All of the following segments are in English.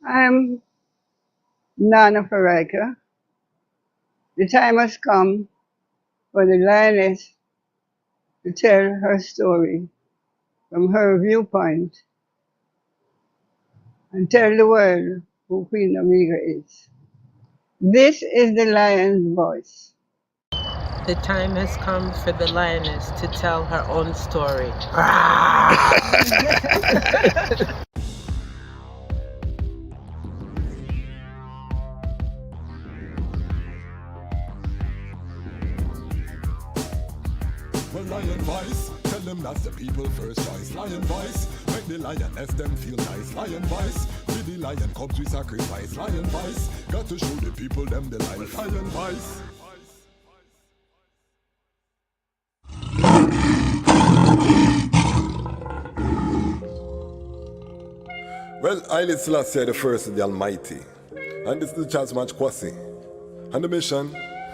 I'm Nana Farika. The time has come for the lioness to tell her story from her viewpoint and tell the world who Queen Omega is. This is the lion's voice. The time has come for the lioness to tell her own story. Well, lion voice, tell them that's the people first choice. Lion voice, make the lioness them feel nice. Lion voice, with the lion cubs we sacrifice. Lion voice, got to show the people them the life. Lion voice. Well, Haile Selassie the first of the Almighty, and this is the Charles Match Kwasi, and the mission,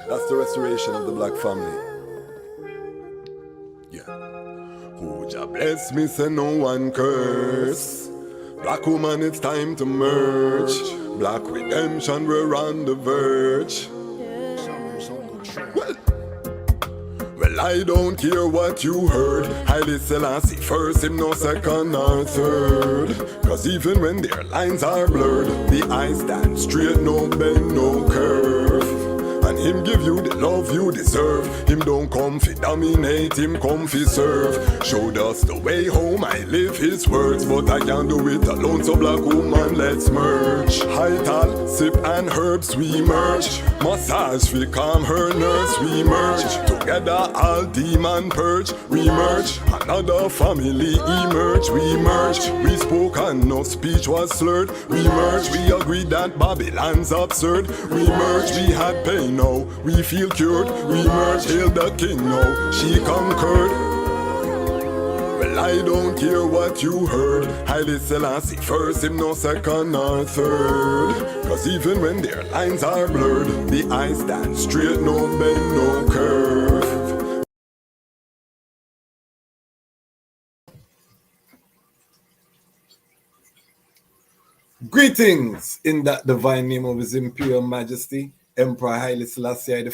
that's the restoration of the black family. Yeah. Who Jah bless me, say no one curse. Black woman, it's time to merge. Black redemption, we're on the verge. Well, I don't care what you heard. Haile Selassie first, him no second or third. Cause even when their lines are blurred, the eyes stand straight, no bend, no curve. And him give you the love you deserve. Him don't come fi dominate, him come fi serve. Showed us the way home, I live his words. But I can't do it alone, so black woman, let's merge. High tall, sip and herbs, we merge. Massage fi calm her nerves, we merge. Together all demon purge, we merge. Another family emerge, we merge. We spoke and no speech was slurred, we merge. We agreed that Babylon's absurd, we merge. We had pain, now we feel cured, we merge. Hail the king, now she conquered. Well, I don't care what you heard. Haile Selassie first, him no second or third. Cause even when their lines are blurred, the eyes stand straight, no bend, no curve. Greetings in that divine name of His Imperial Majesty, Emperor Haile Selassie I.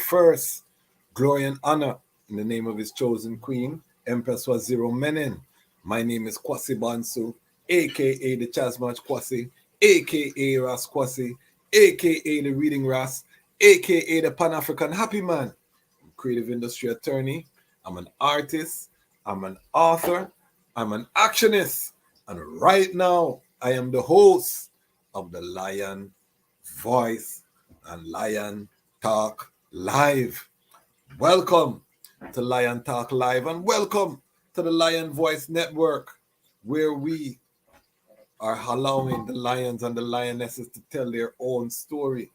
Glory and honor in the name of his chosen queen, Empress Waziri Menen. My name is Kwasi Bansu, aka the Chasmach Kwasi, aka Ras Kwasi, aka the Reading Ras, aka the Pan-African Happy Man. I'm a creative industry attorney, I'm an artist, I'm an author, I'm an actionist, and right now I am the host of the Lion Voice and Lion Talk Live. Welcome to Lion Talk Live and welcome to the Lion Voice Network, where we are allowing the lions and the lionesses to tell their own story.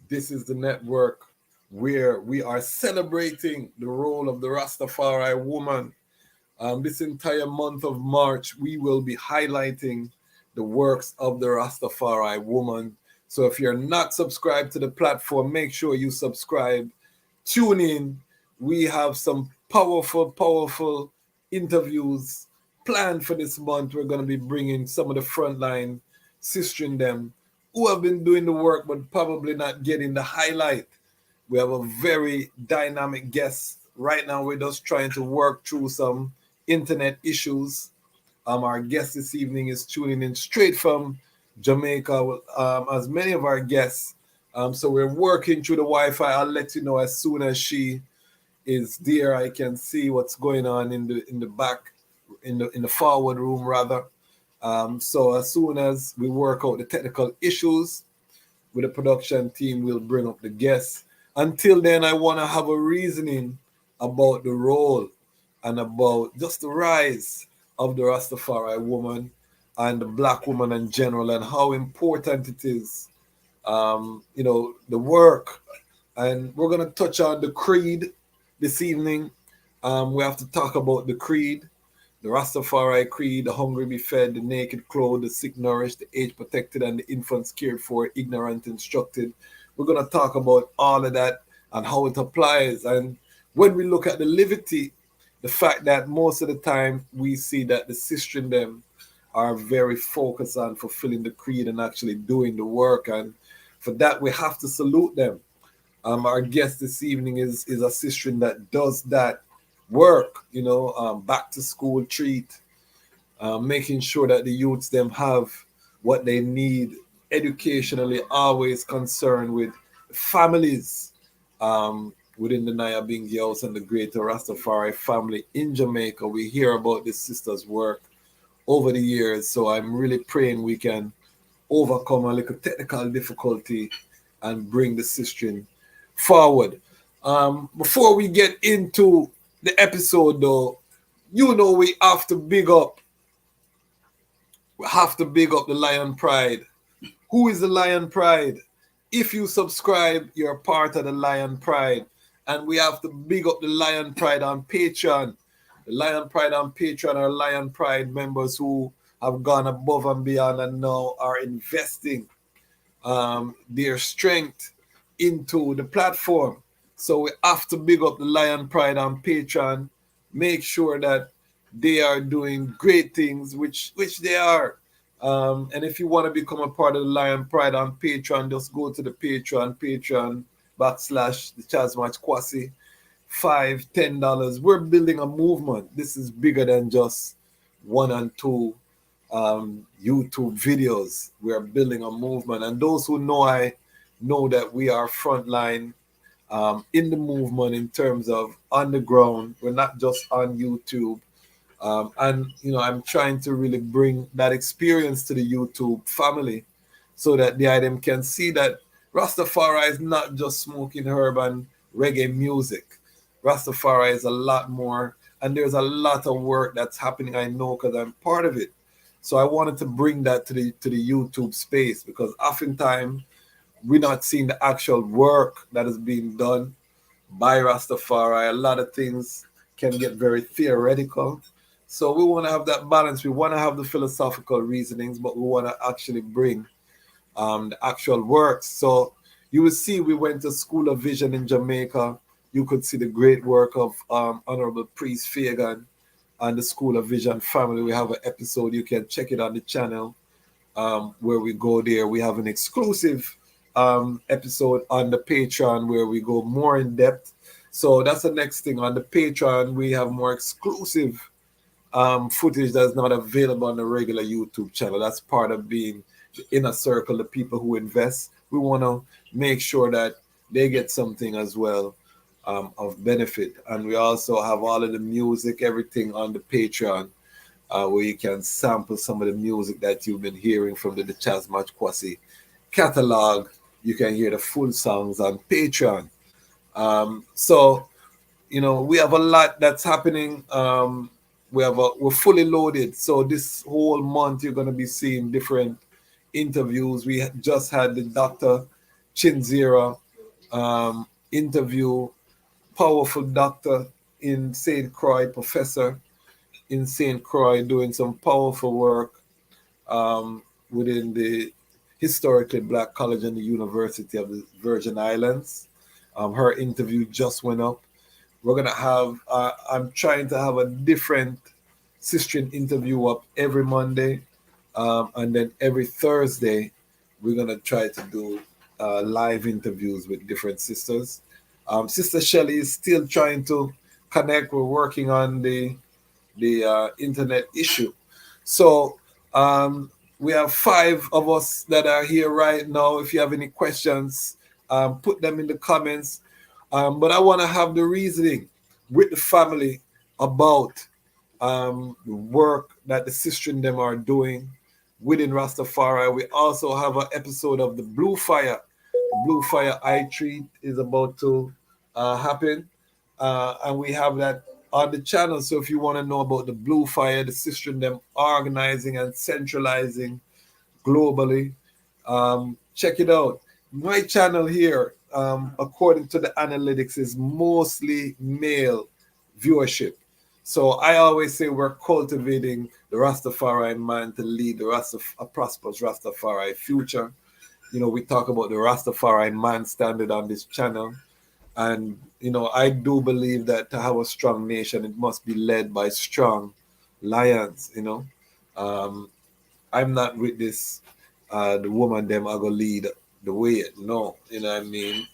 This is the network where we are celebrating the role of the Rastafari woman. This entire month of March, we will be highlighting the works of the Rastafari woman. So if you're not subscribed to the platform, make sure you subscribe. Tune in. We have some powerful interviews planned for this month. We're going to be bringing some of the frontline sistren them who have been doing the work but probably not getting the highlight. We have a very dynamic guest. Right now, we're just trying to work through some internet issues. Our guest this evening is tuning in straight from Jamaica, as many of our guests. So we're working through the Wi-Fi. I'll let you know as soon as she is there. I can see what's going on in the back, in the forward room rather. So as soon as we work out the technical issues with the production team, we'll bring up the guests. Until then, I want to have a reasoning about the role and about just the rise of the Rastafari woman and the black woman in general, and how important it is, the work. And we're going to touch on the creed this evening. We have to talk about the creed, the Rastafari creed: the hungry be fed, the naked clothed, the sick nourished, the aged protected, and the infants cared for, ignorant instructed. We're going to talk about all of that and how it applies. And when we look at the livity, the fact that most of the time we see that the sistren them are very focused on fulfilling the creed and actually doing the work. And for that, we have to salute them. Our guest this evening is a sistren that does that work, back to school treat, making sure that the youths them have what they need educationally, always concerned with families within the Nyabingi House and the Greater Rastafari family in Jamaica. We hear about this sister's work over the years, so I'm really praying we can overcome a little technical difficulty and bring the sistren forward. Before we get into the episode, though, we have to big up the Lion Pride. Who is the Lion Pride? If you subscribe, you're part of the Lion Pride. And we have to big up the Lion Pride on Patreon. The Lion Pride on Patreon are Lion Pride members who have gone above and beyond and now are investing their strength into the platform. So we have to big up the Lion Pride on Patreon. Make sure that they are doing great things, which they are. And if you want to become a part of the Lion Pride on Patreon, just go to the Patreon / the Chazmatch Kwasi. $5, $10. We're building a movement. This is bigger than just 1 and 2 YouTube videos. We are building a movement. And those who know I know that we are frontline in the movement in terms of on the ground. We're not just on YouTube. I'm trying to really bring that experience to the YouTube family so that the item can see that Rastafari is not just smoking herb and reggae music. Rastafari is a lot more, and there's a lot of work that's happening, I know, because I'm part of it. So I wanted to bring that to the YouTube space, because oftentimes we're not seeing the actual work that is being done by Rastafari. A lot of things can get very theoretical. So we want to have that balance. We want to have the philosophical reasonings, but we want to actually bring the actual works. So you will see we went to School of Vision in Jamaica. You could see the great work of Honorable Priest Fagan and the School of Vision family. We have an episode. You can check it on the channel where we go there. We have an exclusive episode on the Patreon where we go more in depth. So that's the next thing. On the Patreon, we have more exclusive footage that's not available on the regular YouTube channel. That's part of being the inner circle, the people who invest. We want to make sure that they get something as well of benefit. And we also have all of the music, everything on the Patreon, where you can sample some of the music that you've been hearing from the Chazmatch Kwasi catalog. You can hear the full songs on Patreon. So we have a lot that's happening. We're fully loaded. So this whole month you're going to be seeing different interviews. We just had the Dr. Chinzira interview, powerful doctor in St. Croix, professor in St. Croix, doing some powerful work within the historically Black College and the University of the Virgin Islands. Her interview just went up. We're going to have, I'm trying to have a different sistren interview up every Monday. And then every Thursday, we're going to try to do live interviews with different sisters. Sister Shelly is still trying to connect. We're working on the internet issue. So we have 5 of us that are here right now. If you have any questions, put them in the comments. But I want to have the reasoning with the family about the work that the sistren them are doing within Rastafari. We also have an episode of the Blue Fire. The Blue Fire eye treat is about to happen. And we have that on the channel. So if you want to know about the Blue Fire, the sistren them organizing and centralizing globally, check it out. My channel here, according to the analytics, is mostly male viewership. So I always say we're cultivating the Rastafari man to lead a prosperous Rastafari future. We talk about the Rastafari man standard on this channel. And, I do believe that to have a strong nation, it must be led by strong lions, I'm not with this, the woman them are gonna lead the way. No, you know what I mean?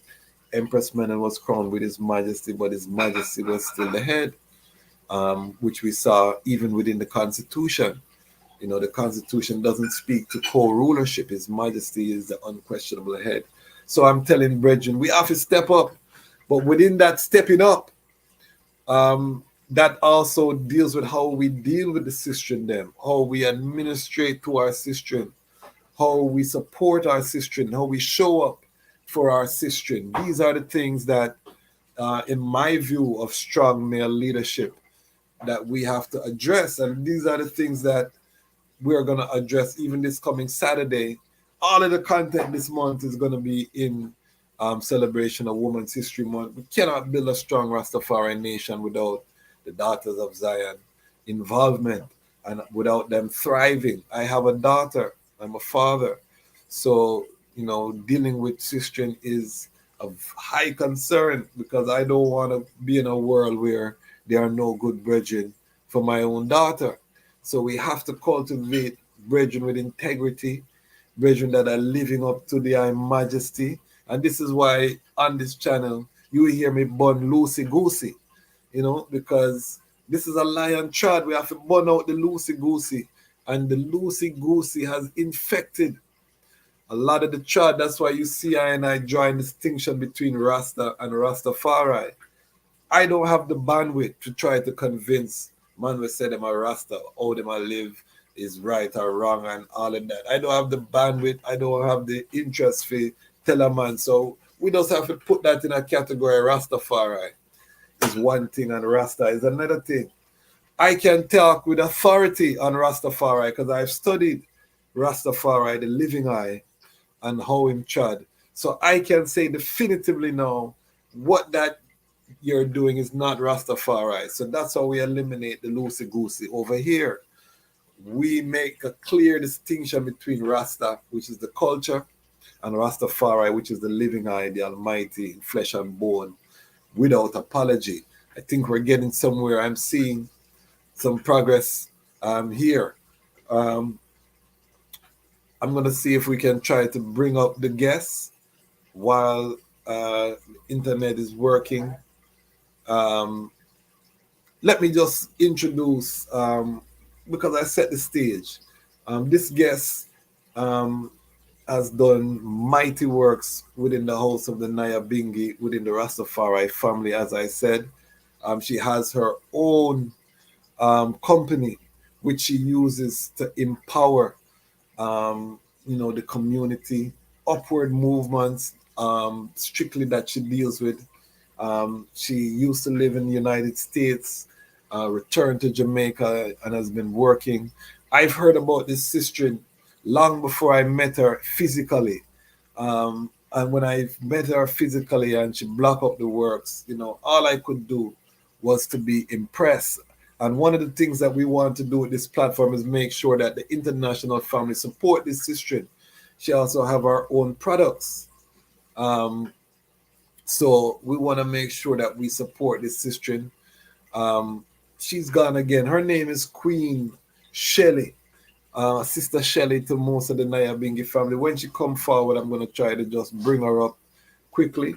Empress Menen was crowned with His Majesty, but His Majesty was still the head, which we saw even within the Constitution. You know, the Constitution doesn't speak to co-rulership. His Majesty is the unquestionable head. So I'm telling brethren, we have to step up. But within that stepping up, that also deals with how we deal with the sistren them, how we administrate to our sistren, how we support our sistren, how we show up for our sistren. These are the things that, in my view of strong male leadership, that we have to address. And these are the things that we're going to address even this coming Saturday. All of the content this month is going to be in celebration of Women's History Month. We cannot build a strong Rastafari nation without the daughters of Zion involvement and without them thriving. I have a daughter. I'm a father. So, you know, dealing with sistren is of high concern because I don't want to be in a world where there are no good brethren for my own daughter. So we have to cultivate brethren with integrity, brethren that are living up to their majesty. And this is why on this channel, you will hear me burn loosey-goosey, you know, because this is a lion trod. We have to burn out the loosey-goosey. And the loosey-goosey has infected a lot of the trod. That's why you see I and I drawing distinction between Rasta and Rastafari. I don't have the bandwidth to try to convince man we say them a Rasta, how them a live is right or wrong and all of that. I don't have the bandwidth. I don't have the interest for tell a man. So we just have to put that in a category. Rastafari is one thing and Rasta is another thing. I can talk with authority on Rastafari because I've studied Rastafari, the living eye, and how him trod. So I can say definitively now what that you're doing is not Rastafari. So that's how we eliminate the loosey-goosey. Over here, we make a clear distinction between Rasta, which is the culture, and Rastafari, which is the living eye, the almighty, flesh and bone, without apology. I think we're getting somewhere. I'm seeing some progress here. I'm going to see if we can try to bring up the guests while the internet is working. Let me just introduce, because I set the stage. This guest has done mighty works within the house of the Nyabingi, within the Rastafari family, as I said. She has her own company, which she uses to empower, the community, upward movements, strictly that she deals with. She used to live in the United States, returned to Jamaica, and has been working. I've heard about this sister long before I met her physically. And when I met her physically and she blocked up the works, all I could do was to be impressed. And one of the things that we want to do with this platform is make sure that the international family support this sister. She also have her own products. So we want to make sure that we support this sister. She's gone again. Her name is Queen Shelly. Sister Shelly to most of the Nyabingi family. When she come forward, I'm going to try to just bring her up quickly.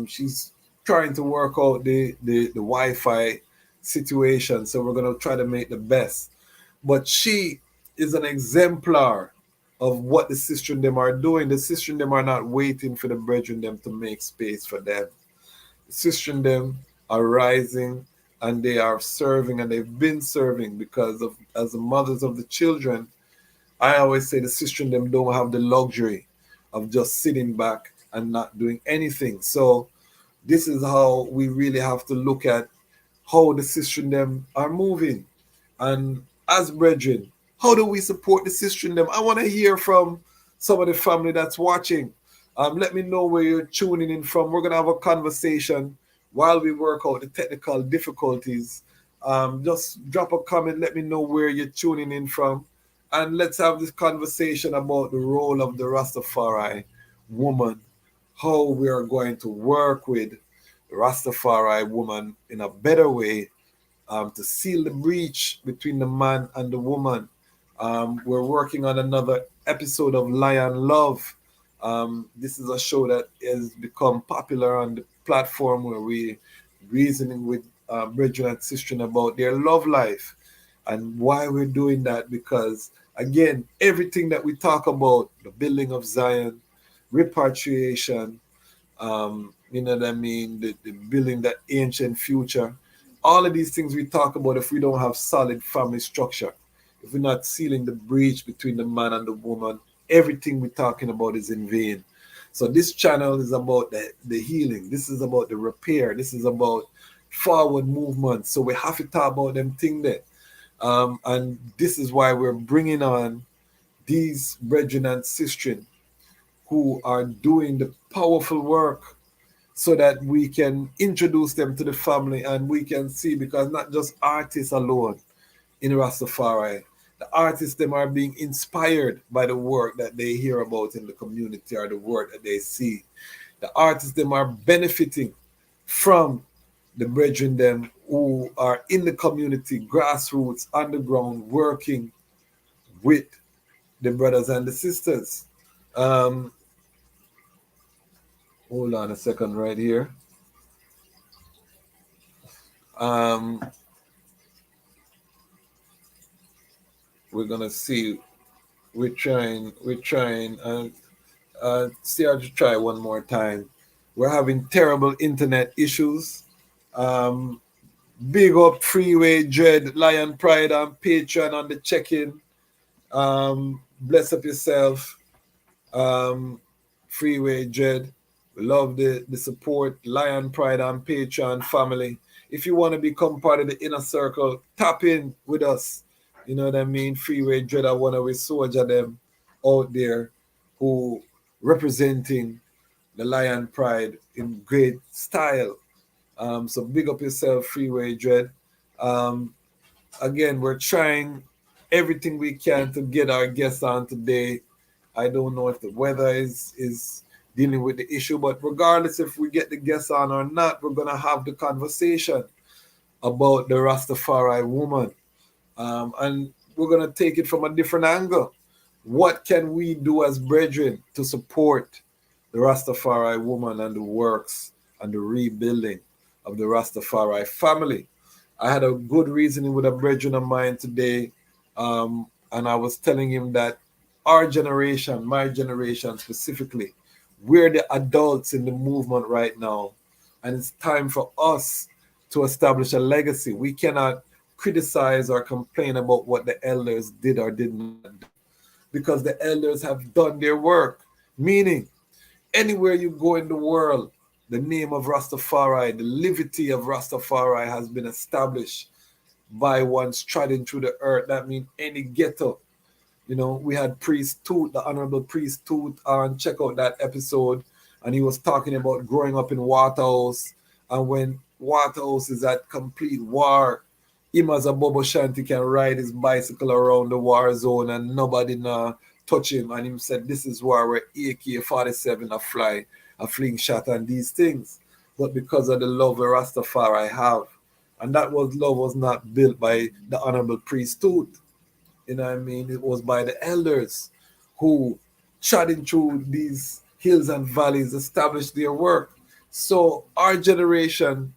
She's trying to work out the Wi-Fi situation, so we're going to try to make the best. But she is an exemplar of what the sister and them are doing. The sister and them are not waiting for the brethren them to make space for them. The sister and them are rising, and they are serving, and they've been serving because of, as the mothers of the children, I always say the sister and them don't have the luxury of just sitting back and not doing anything. So this is how we really have to look at how the sister and them are moving. And as brethren, how do we support the sister and them? I want to hear from some of the family that's watching. Let me know where you're tuning in from. We're going to have a conversation while we work out the technical difficulties. Just drop a comment. Let me know where you're tuning in from. And let's have this conversation about the role of the Rastafari woman, how we are going to work with the Rastafari woman in a better way to seal the breach between the man and the woman, We're working on another episode of Lion Love. This is a show that has become popular on the platform where we reasoning with brethren and sistren about their love life. And why we're doing that, because again, everything that we talk about, the building of Zion, repatriation, you know what I mean, the building that ancient future, all of these things we talk about, if we don't have solid family structure, if we're not sealing the breach between the man and the woman, everything we're talking about is in vain. So this channel is about the healing. This is about the repair. This is about forward movement. So we have to talk about them things there. And this is why we're bringing on these brethren and sistren who are doing the powerful work, so that we can introduce them to the family and we can see, because not just artists alone in Rastafari, the artists them are being inspired by the work that they hear about in the community or the work that they see. The artists them are benefiting from the brethren them who are in the community, grassroots, underground, working with the brothers and the sisters. Um, Hold on a second right here. Um, we're gonna see. We're trying. See, I'll just try one more time. We're having terrible internet issues. Um, Big up Freeway Dread, Lion Pride, and Patreon on the check-in. Bless up yourself. Freeway Dread. We love the support. Lion Pride and Patreon family. If you want to become part of the inner circle, tap in with us. You know what I mean? Freeway Dread are one of we soldier them out there who representing the Lion Pride in great style. So big up yourself, Freeway Dread. Um, Again, we're trying everything we can to get our guests on today. I don't know if the weather is dealing with the issue, but regardless if we get the guests on or not, we're gonna have the conversation about the Rastafari woman, and we're gonna take it from a different angle. What can we do as brethren to support the Rastafari woman and the works and the rebuilding of the Rastafari family? I had a good reasoning with a brethren of mine today, and I was telling him that our generation, my generation specifically, we're the adults in the movement right now, and it's time for us to establish a legacy. We cannot criticize or complain about what the elders did or did not do, because the elders have done their work. Meaning, anywhere you go in the world, the name of Rastafari, the liberty of Rastafari has been established by one striding through the earth. That means any ghetto. You know, we had Priest Tooth, the Honorable Priest Tooth, on. Check out that episode. And he was talking about growing up in Waterhouse. And when Waterhouse is at complete war, him as a Bobo Shanti can ride his bicycle around the war zone and nobody touch him. And him said, this is where AK-47 a fly, a fling shot and these things. But because of the love of Rastafari have. And that love was not built by the Honorable Priest Tooth. You know what I mean? It was by the elders who trotting through these hills and valleys, established their work. So our generation,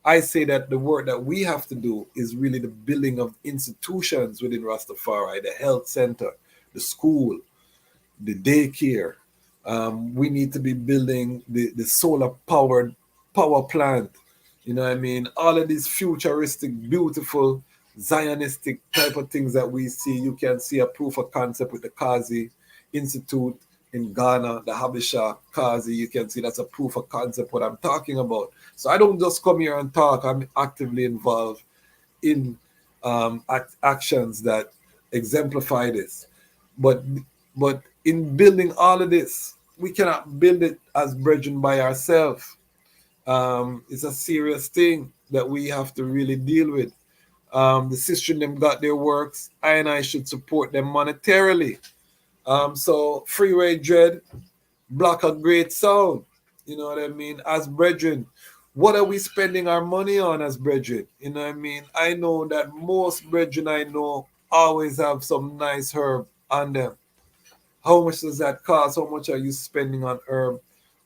I say that the work that we have to do is really the building of institutions within Rastafari, the health center, the school, the daycare. We need to be building the solar powered power plant. You know what I mean? All of these futuristic, beautiful, Zionistic type of things that we see. You can see a proof of concept with the Kazi Institute in Ghana, the Habesha Kazi. You can see that's a proof of concept what I'm talking about. So I don't just come here and talk. I'm actively involved in actions that exemplify this. But in building all of this, we cannot build it as brethren by ourselves. It's a serious thing that we have to really deal with. The sistren them got their works. I should support them monetarily. So Freeway Dread, block a great sound. You know what I mean? As brethren, what are we spending our money on as brethren? You know what I mean? I know that most brethren I know always have some nice herb on them. How much does that cost? How much are you spending on herb?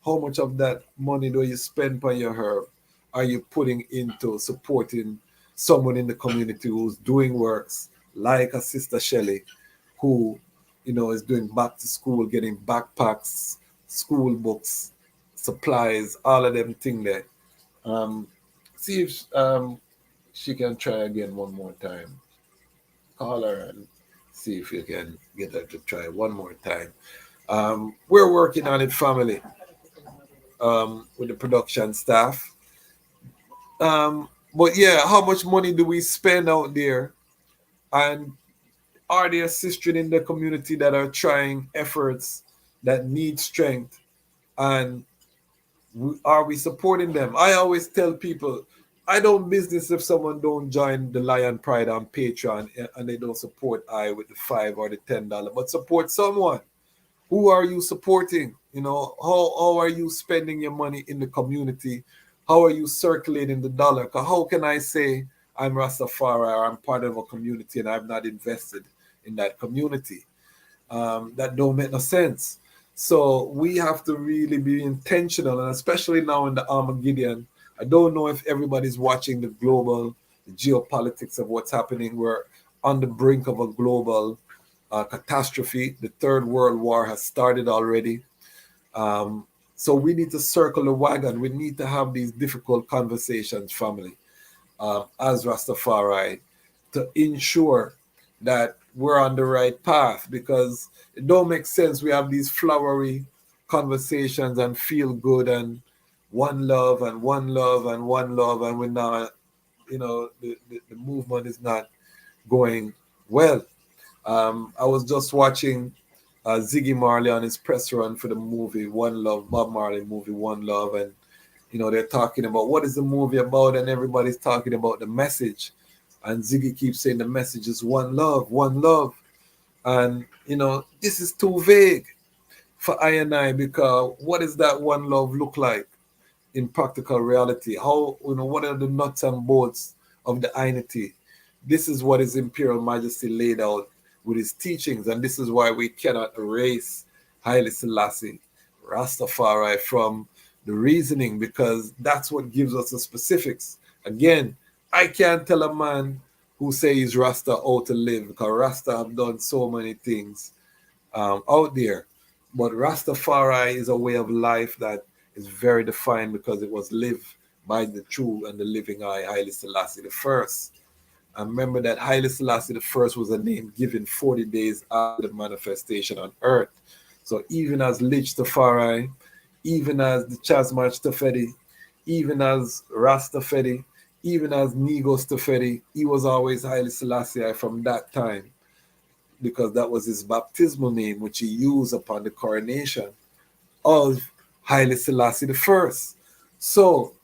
How much of that money do you spend on your herb are you putting into supporting someone in the community who's doing works like a Sister Shelly, who, is doing back to school, getting backpacks, school books, supplies, all of them thing there. See if she can try again one more time. Call her and see if you can get her to try one more time. We're working on it, family, with the production staff. But yeah, how much money do we spend out there? And are there sisters in the community that are trying efforts that need strength? And are we supporting them? I always tell people, I don't business if someone don't join the Lion Pride on Patreon and they don't support I with the $5 or the $10, but support someone. Who are you supporting? How are you spending your money in the community? How are you circulating the dollar? 'Cause how can I say I'm Rastafari or I'm part of a community and I'm not invested in that community? That don't make no sense. So we have to really be intentional, and especially now in the Armageddon. I don't know if everybody's watching the global geopolitics of what's happening. We're on the brink of a global catastrophe. The Third World War has started already. So we need to circle the wagon. We need to have these difficult conversations, family, as Rastafari, to ensure that we're on the right path, because it don't make sense we have these flowery conversations and feel good and one love and one love and one love, and we're not, the movement is not going well. I was just watching Ziggy Marley on his press run for the movie One Love, Bob Marley movie One Love, and they're talking about what is the movie about, and everybody's talking about the message, and Ziggy keeps saying the message is one love, and this is too vague for I and I, because what does that one love look like in practical reality? How, what are the nuts and bolts of the unity? This is what His Imperial Majesty laid out with his teachings, and this is why we cannot erase Haile Selassie, Rastafari, from the reasoning, because that's what gives us the specifics. Again, I can't tell a man who says Rasta how to live, because Rasta have done so many things out there. But Rastafari is a way of life that is very defined because it was lived by the true and the living I, Haile Selassie the First. And remember that Haile Selassie the First was a name given 40 days after the manifestation on earth. So even as Lich Tafari, even as the Chasmach Tafedi, even as Rastafedi, even as Negos Tafedi, he was always Haile Selassie from that time, because that was his baptismal name, which he used upon the coronation of Haile Selassie the First. So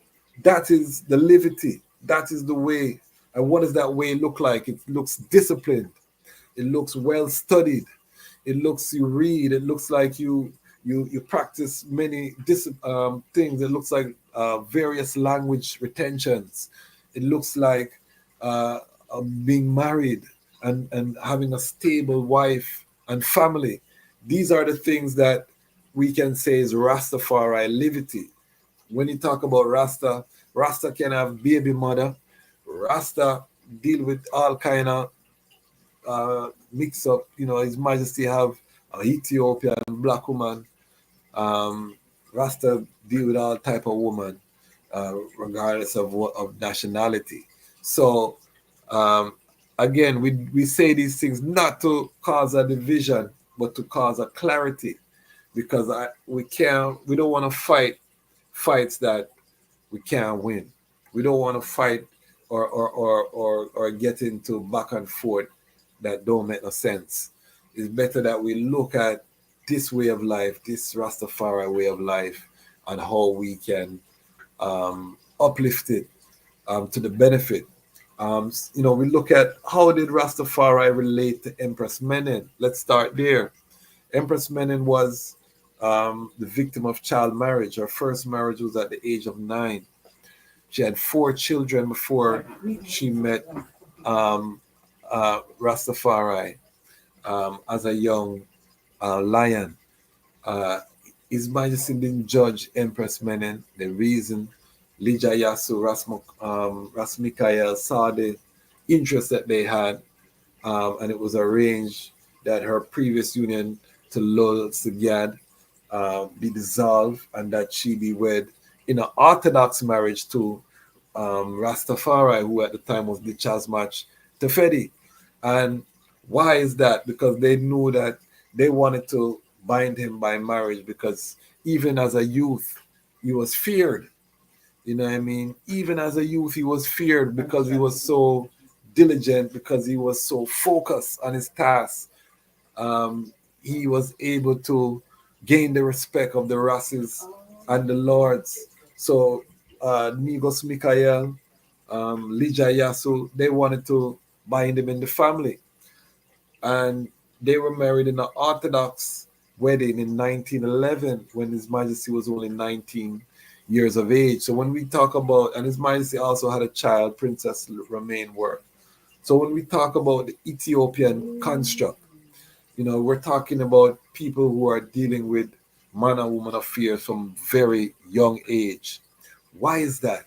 that is the livity. That is the way. And what does that way look like? It looks disciplined. It looks well studied. It looks, you read. It looks like you practice many things. It looks like various language retentions. It looks like being married and having a stable wife and family. These are the things that we can say is Rastafari livity. When you talk about Rasta, Rasta can have baby mother. Rasta deal with all kind of mix up. His Majesty have an Ethiopian black woman. Rasta deal with all type of woman, regardless of nationality. So again, we say these things not to cause a division, but to cause a clarity, because we don't want to fight fights that we can't win. We don't want to fight or get into back and forth that don't make no sense. It's better that we look at this way of life, this Rastafari way of life, and how we can uplift it to the benefit. We look at how did Rastafari relate to Empress Menen. Let's start there. Empress Menen was the victim of child marriage. Her first marriage was at the age of 9. She had 4 children before she met Rastafari as a young lion. Uh, His Majesty didn't judge Empress Menen. The reason Lija Yasu, Ras Mikael saw the interest that they had, and it was arranged that her previous union to Lul Sigad be dissolved and that she be wed in an Orthodox marriage to Rastafari, who at the time was the Chasmach Tefedi. And why is that? Because they knew that they wanted to bind him by marriage, because even as a youth, he was feared. You know what I mean? Even as a youth, he was feared because he was so diligent, because he was so focused on his task. He was able to gain the respect of the Rasses and the Lords. So Nigos Mikael, Lija Yasu, they wanted to bind him in the family. And they were married in an Orthodox wedding in 1911 when His Majesty was only 19 years of age. So when we talk about, and His Majesty also had a child, Princess Remain Work. So when we talk about the Ethiopian construct, we're talking about people who are dealing with man and woman affairs from very young age. Why is that?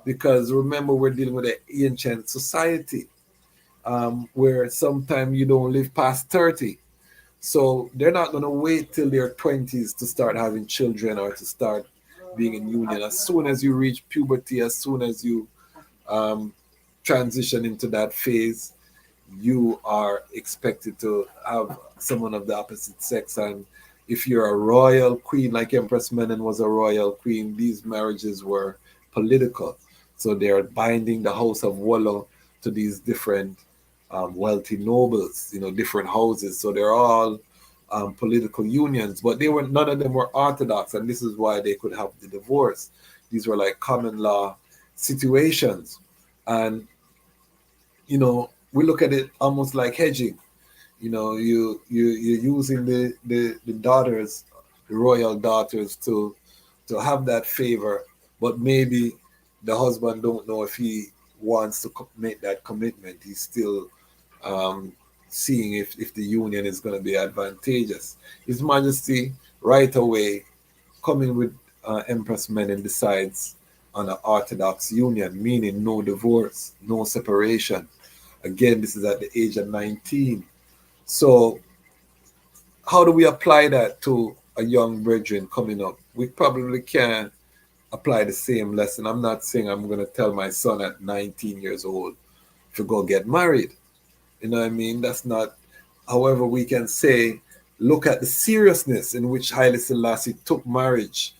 Because remember, we're dealing with an ancient society where sometimes you don't live past 30. So they're not going to wait till their 20s to start having children or to start being in union. As soon as you reach puberty, as soon as you transition into that phase, you are expected to have someone of the opposite sex. And if you're a royal queen, like Empress Menen was a royal queen, these marriages were political. So they're binding the house of Wollo to these different wealthy nobles, different houses. So they're all political unions, but none of them were orthodox, and this is why they could have the divorce. These were like common law situations. And we look at it almost like hedging. You're using the daughters, the royal daughters, to have that favor, but maybe the husband don't know if he wants to make that commitment. He's still seeing if the union is going to be advantageous. His Majesty right away coming with Empress Menen decides on an orthodox union, meaning no divorce, no separation. Again, this is at the age of 19. So how do we apply that to a young brethren coming up? We probably can't apply the same lesson. I'm not saying I'm going to tell my son at 19 years old to go get married. You know what I mean? That's not. However, we can say, look at the seriousness in which Haile Selassie took marriage,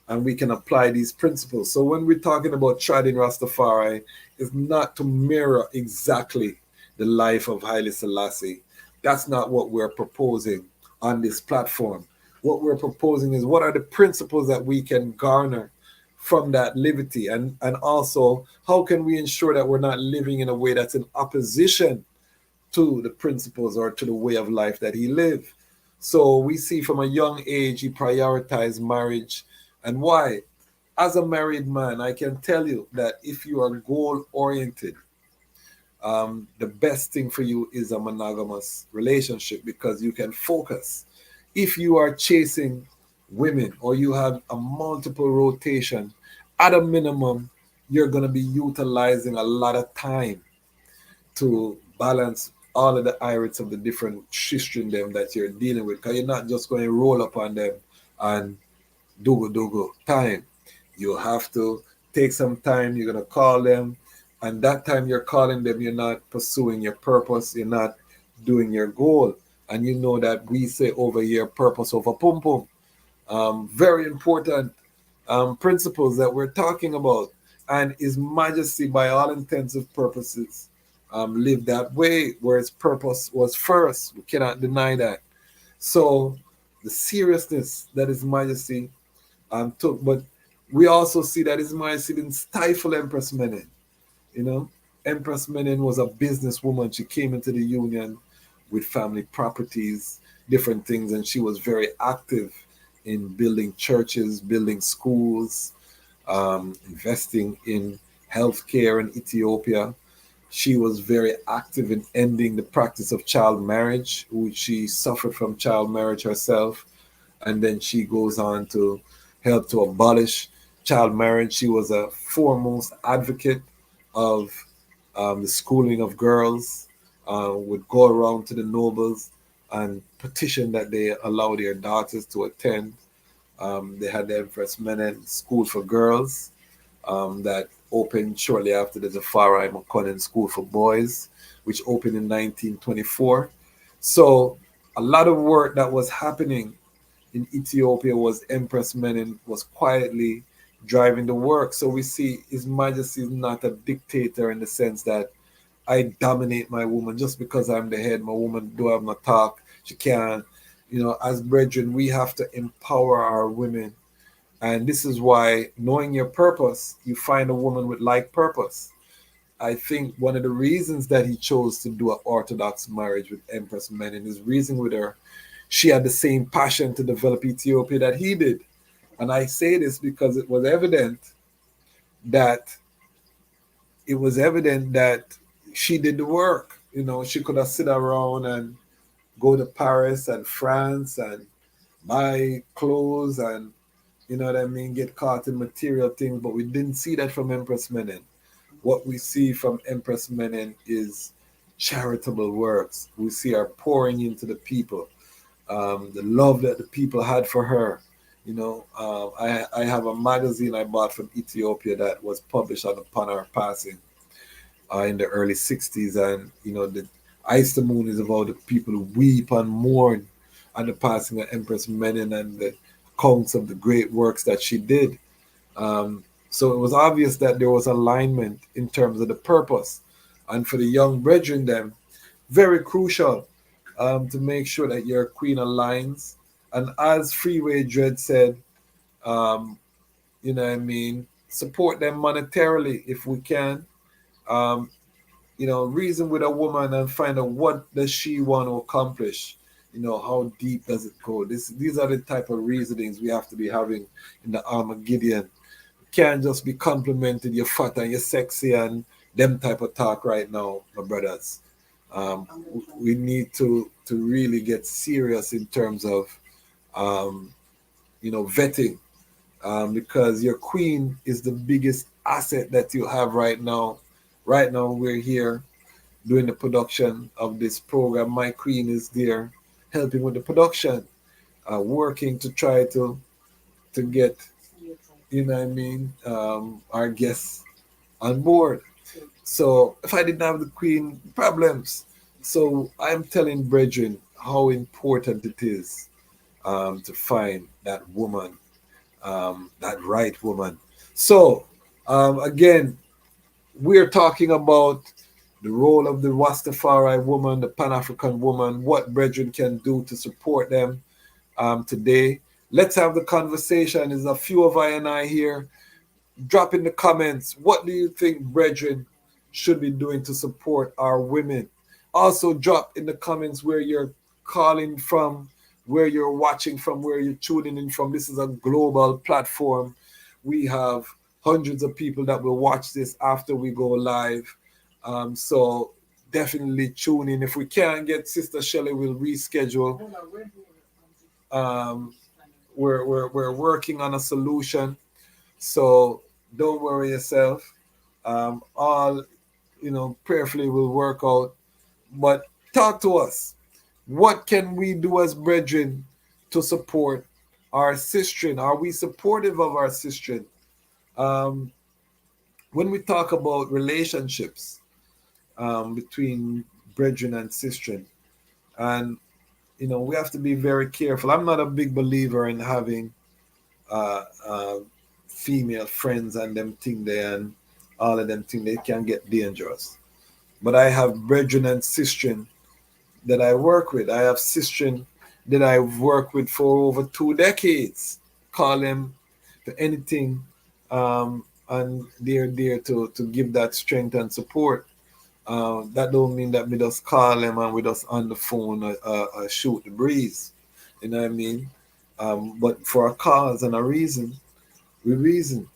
and we can apply these principles. So when we're talking about treading Rastafari, it's not to mirror exactly the life of Haile Selassie. That's not what we're proposing on this platform. What we're proposing is, what are the principles that we can garner from that liberty, and also how can we ensure that we're not living in a way that's in opposition to the principles or to the way of life that he lived. So we see from a young age he prioritized marriage. And why? As a married man, I can tell you that if you are goal oriented, the best thing for you is a monogamous relationship, because you can focus. If you are chasing women or you have a multiple rotation, at a minimum, you're going to be utilizing a lot of time to balance all of the irids of the different sistren them that you're dealing with, because you're not just going to roll up on them and dogo time. You have to take some time. You're going to call them, and that time you're calling them, you're not pursuing your purpose, you're not doing your goal. And you know that we say over here, purpose over pum pum. Very important principles that we're talking about. And His Majesty, by all intents and purposes, lived that way, where his purpose was first. We cannot deny that. So the seriousness that His Majesty took, but we also see that His Majesty didn't stifle Empress Menen. Empress Menen was a businesswoman. She came into the union with family properties, different things, and she was very active in building churches, building schools, investing in healthcare in Ethiopia. She was very active in ending the practice of child marriage, which she suffered from child marriage herself. And then she goes on to help to abolish child marriage. She was a foremost advocate of the schooling of girls, would go around to the nobles and petition that they allow their daughters to attend. They had the Empress Menen School for Girls that opened shortly after the Tafari Pan School for Boys, which opened in 1924. So a lot of work that was happening in Ethiopia was Empress Menen was quietly driving the work. So we see His Majesty is not a dictator in the sense that I dominate my woman just because I'm the head. My woman do have my talk. She can't. As brethren, we have to empower our women. And this is why, knowing your purpose, you find a woman with like purpose. I think one of the reasons that he chose to do an orthodox marriage with Empress Menen is reason with her, she had the same passion to develop Ethiopia that he did. And I say this because that it was evident that she did the work. She could have sit around and go to Paris and France and buy clothes and what I mean, get caught in material things, but we didn't see that from Empress Menen. What we see from Empress Menen is charitable works. We see her pouring into the people, the love that the people had for her. I have a magazine I bought from Ethiopia that was published upon her passing in the early 60s. And, the Ice the Moon is about the people who weep and mourn at the passing of Empress Menen and the accounts of the great works that she did. So it was obvious that there was alignment in terms of the purpose. And for the young brethren, them, very crucial to make sure that your queen aligns. And as Freeway Dread said, support them monetarily if we can. Reason with a woman and find out what does she want to accomplish. How deep does it go? These are the type of reasonings we have to be having in the Armageddon. You can't just be complimented, you're fat and you're sexy and them type of talk right now, my brothers. We need to really get serious in terms of vetting, because your queen is the biggest asset that you have right now. Right now we're here doing the production of this program. My queen is there helping with the production, working to try to get our guests on board. So if I didn't have the queen, problems. So I'm telling brethren how important it is to find that woman, that right woman. So again, we're talking about the role of the Ras Tafari woman, the Pan-African woman, what brethren can do to support them today. Let's have the conversation. There's a few of I and I here. Drop in the comments. What do you think brethren should be doing to support our women? Also drop in the comments where you're calling from, where you're watching from, where you're tuning in from. This is a global platform. We have hundreds of people that will watch this after we go live. So definitely tune in. If we can't get Sister Shelly, we'll reschedule. We're working on a solution. So don't worry yourself. All prayerfully will work out. But talk to us. What can we do as brethren to support our sistren? Are we supportive of our sistren? When we talk about relationships between brethren and sistren, and we have to be very careful. I'm not a big believer in having female friends and them thing there, and all of them thing they can get dangerous. But I have brethren and sistren that I work with. I have sistren that I've worked with for over 2 decades. Call them for anything, and they're there to give that strength and support. That don't mean that we just call them and we just on the phone or shoot the breeze. You know what I mean? But for a cause and a reason, we reason.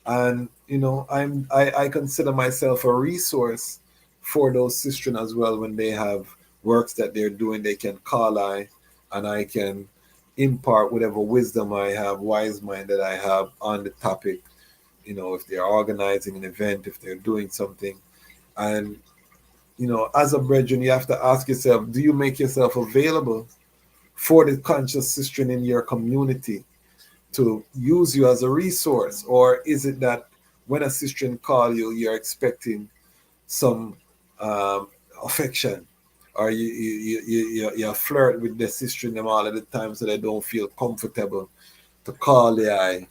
And I consider myself a resource for those sistren as well, when they have works that they're doing, they can call I, and I can impart whatever wisdom I have, wise mind that I have on the topic. If they're organizing an event, if they're doing something. And as a brethren, you have to ask yourself, do you make yourself available for the conscious sistren in your community to use you as a resource? Or is it that when a sistren call you, you're expecting some affection, or you flirt with the sistren them all of the time, so they don't feel comfortable to call the eye,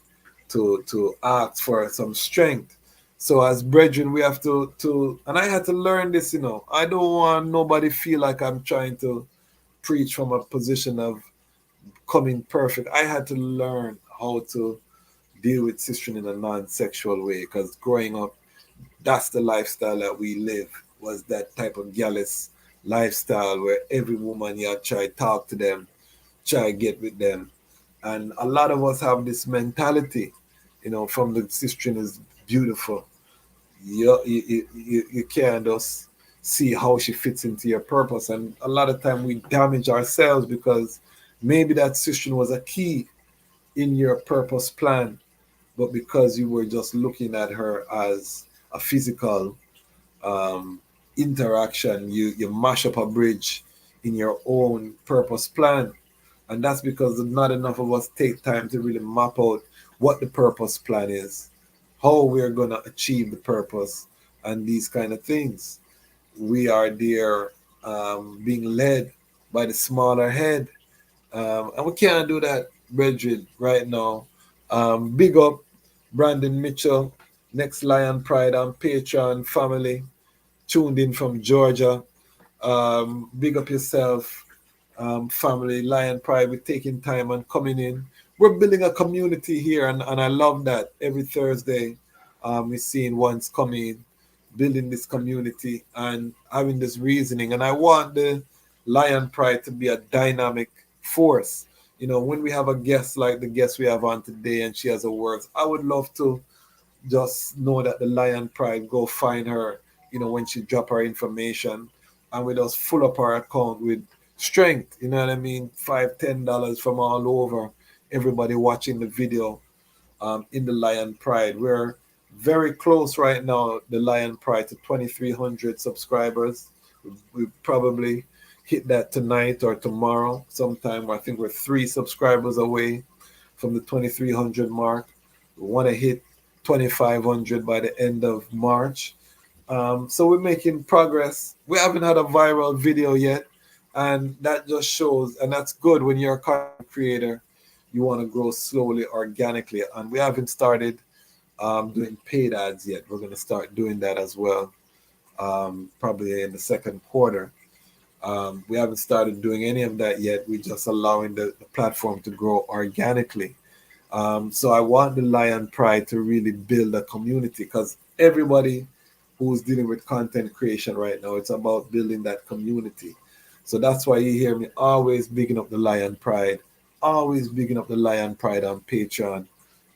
to ask for some strength? So as brethren, we have to and I had to learn this. I don't want nobody feel like I'm trying to preach from a position of coming perfect. I had to learn how to deal with sistren in a non-sexual way, because growing up, that's the lifestyle that we live, was that type of gallus lifestyle where every woman you try talk to them, try get with them. And a lot of us have this mentality, from the sistren is beautiful. You can't just see how she fits into your purpose. And a lot of time we damage ourselves because maybe that sistren was a key in your purpose plan, but because you were just looking at her as a physical um, interaction, you mash up a bridge in your own purpose plan. And that's because not enough of us take time to really map out what the purpose plan is, how we're going to achieve the purpose, and these kind of things. We are there being led by the smaller head. And we can't do that, brethren, right now. Big up Brandon Mitchell, Next Lion Pride and Patreon family, tuned in from Georgia. Big up yourself, family. Lion Pride, we're taking time and coming in. We're building a community here, and I love that. Every Thursday, we're seeing ones coming, building this community and having this reasoning. And I want the Lion Pride to be a dynamic force. When we have a guest like the guest we have on today and she has a words, I would love to just know that the Lion Pride go find her, when she drop her information, and we just full up our account with strength, you know what I mean? $5, $10 from all over, everybody watching the video in the Lion Pride. We're very close right now, the Lion Pride, to 2,300 subscribers. We probably hit that tonight or tomorrow sometime. I think we're 3 subscribers away from the 2,300 mark. We want to hit 2,500 by the end of March. So we're making progress. We haven't had a viral video yet, and that just shows, and that's good when you're a content creator. You want to grow slowly, organically, and we haven't started doing paid ads yet. We're going to start doing that as well, probably in the second quarter. We haven't started doing any of that yet. We're just allowing the platform to grow organically. So I want the Lion Pride to really build a community, because everybody who's dealing with content creation right now, it's about building that community. So that's why you hear me always bigging up the Lion Pride, always bigging up the Lion Pride on Patreon.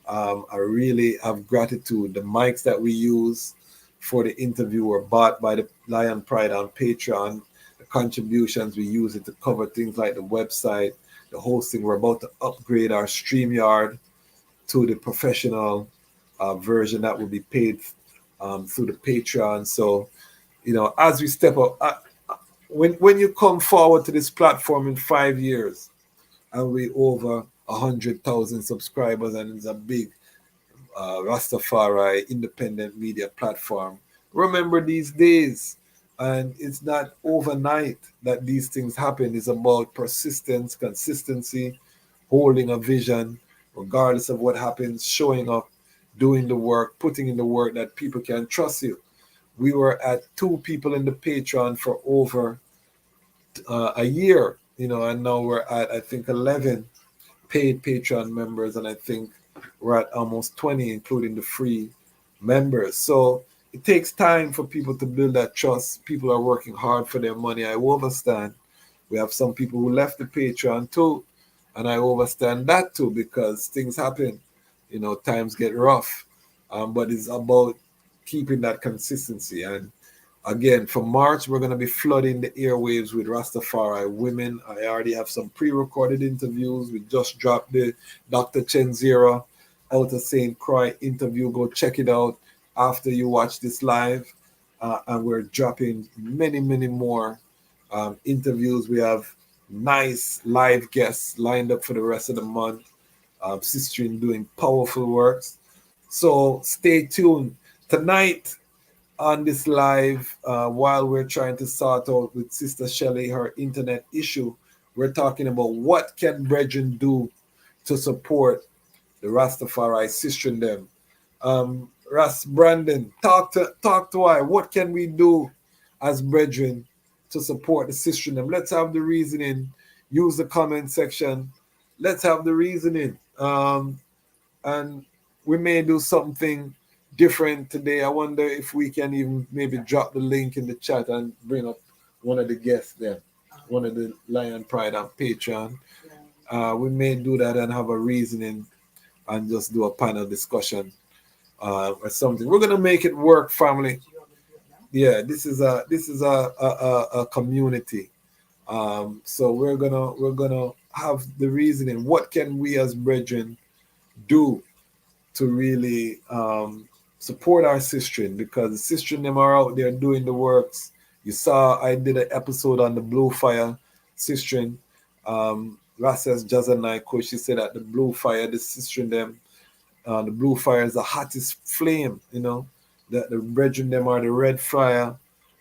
I really have gratitude. The mics that we use for the interview were bought by the Lion Pride on Patreon. The contributions, we use it to cover things like the website, the hosting. We're about to upgrade our StreamYard to the professional version that will be paid through the Patreon. So, as we step up, when you come forward to this platform in 5 years, and we over 100,000 subscribers, and it's a big Ras Tafari independent media platform. Remember these days, and it's not overnight that these things happen. It's about persistence, consistency, holding a vision, regardless of what happens, showing up, doing the work, putting in the work that people can trust you. We were at 2 people in the Patreon for over a year, and now we're at, I think, 11 paid Patreon members, and I think we're at almost 20, including the free members. So it takes time for people to build that trust. People are working hard for their money. I understand. We have some people who left the Patreon too, and I understand that too, because things happen. Times get rough. But it's about keeping that consistency. And Again, for March, we're going to be flooding the airwaves with Rastafari women. I already have some pre-recorded interviews. We just dropped the Dr. Chenzira Out of St. Croix interview. Go check it out after you watch this live. And we're dropping many, many more interviews. We have nice live guests lined up for the rest of the month. Sistren doing powerful works. So stay tuned. Tonight, on this live, while we're trying to sort out with Sister Shelly her internet issue, we're talking about what can brethren do to support the Rastafari Sistren them. Ras Brandon, talk to I. What can we do as brethren to support the Sistren them? Let's have the reasoning. Use the comment section. Let's have the reasoning. And we may do something different today. I wonder if we can even maybe drop the link in the chat and bring up one of the guests there, one of the Lion Pride on Patreon. We may do that and have a reasoning and just do a panel discussion or something. We're gonna make it work, family. Yeah, this is a community. So we're gonna have the reasoning. What can we as brethren do to really support our sistren, because the sistren them are out there doing the works. You saw I did an episode on the Blue Fire sistren. Rasses Jazanai Kush, she said that the Blue Fire, the sistren them, the Blue Fire is the hottest flame, you know. The brethren them are the red fire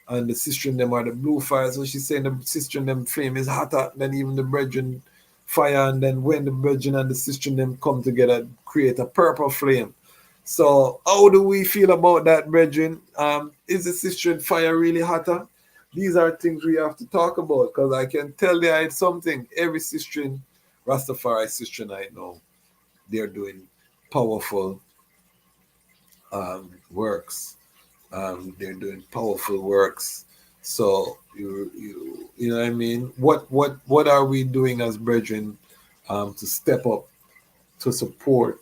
and the sistren them are the blue fire. So she's saying the sistren them flame is hotter than even the brethren fire, and then when the brethren and the sistren them come together, create a purple flame. So how do we feel about that, brethren? Is the sistren fire really hotter? These are things we have to talk about, because I can tell you it's something. Every sistren, Rastafari sistren I know, they're doing powerful works. They're doing powerful works. So you know what I mean? What are we doing as brethren to step up to support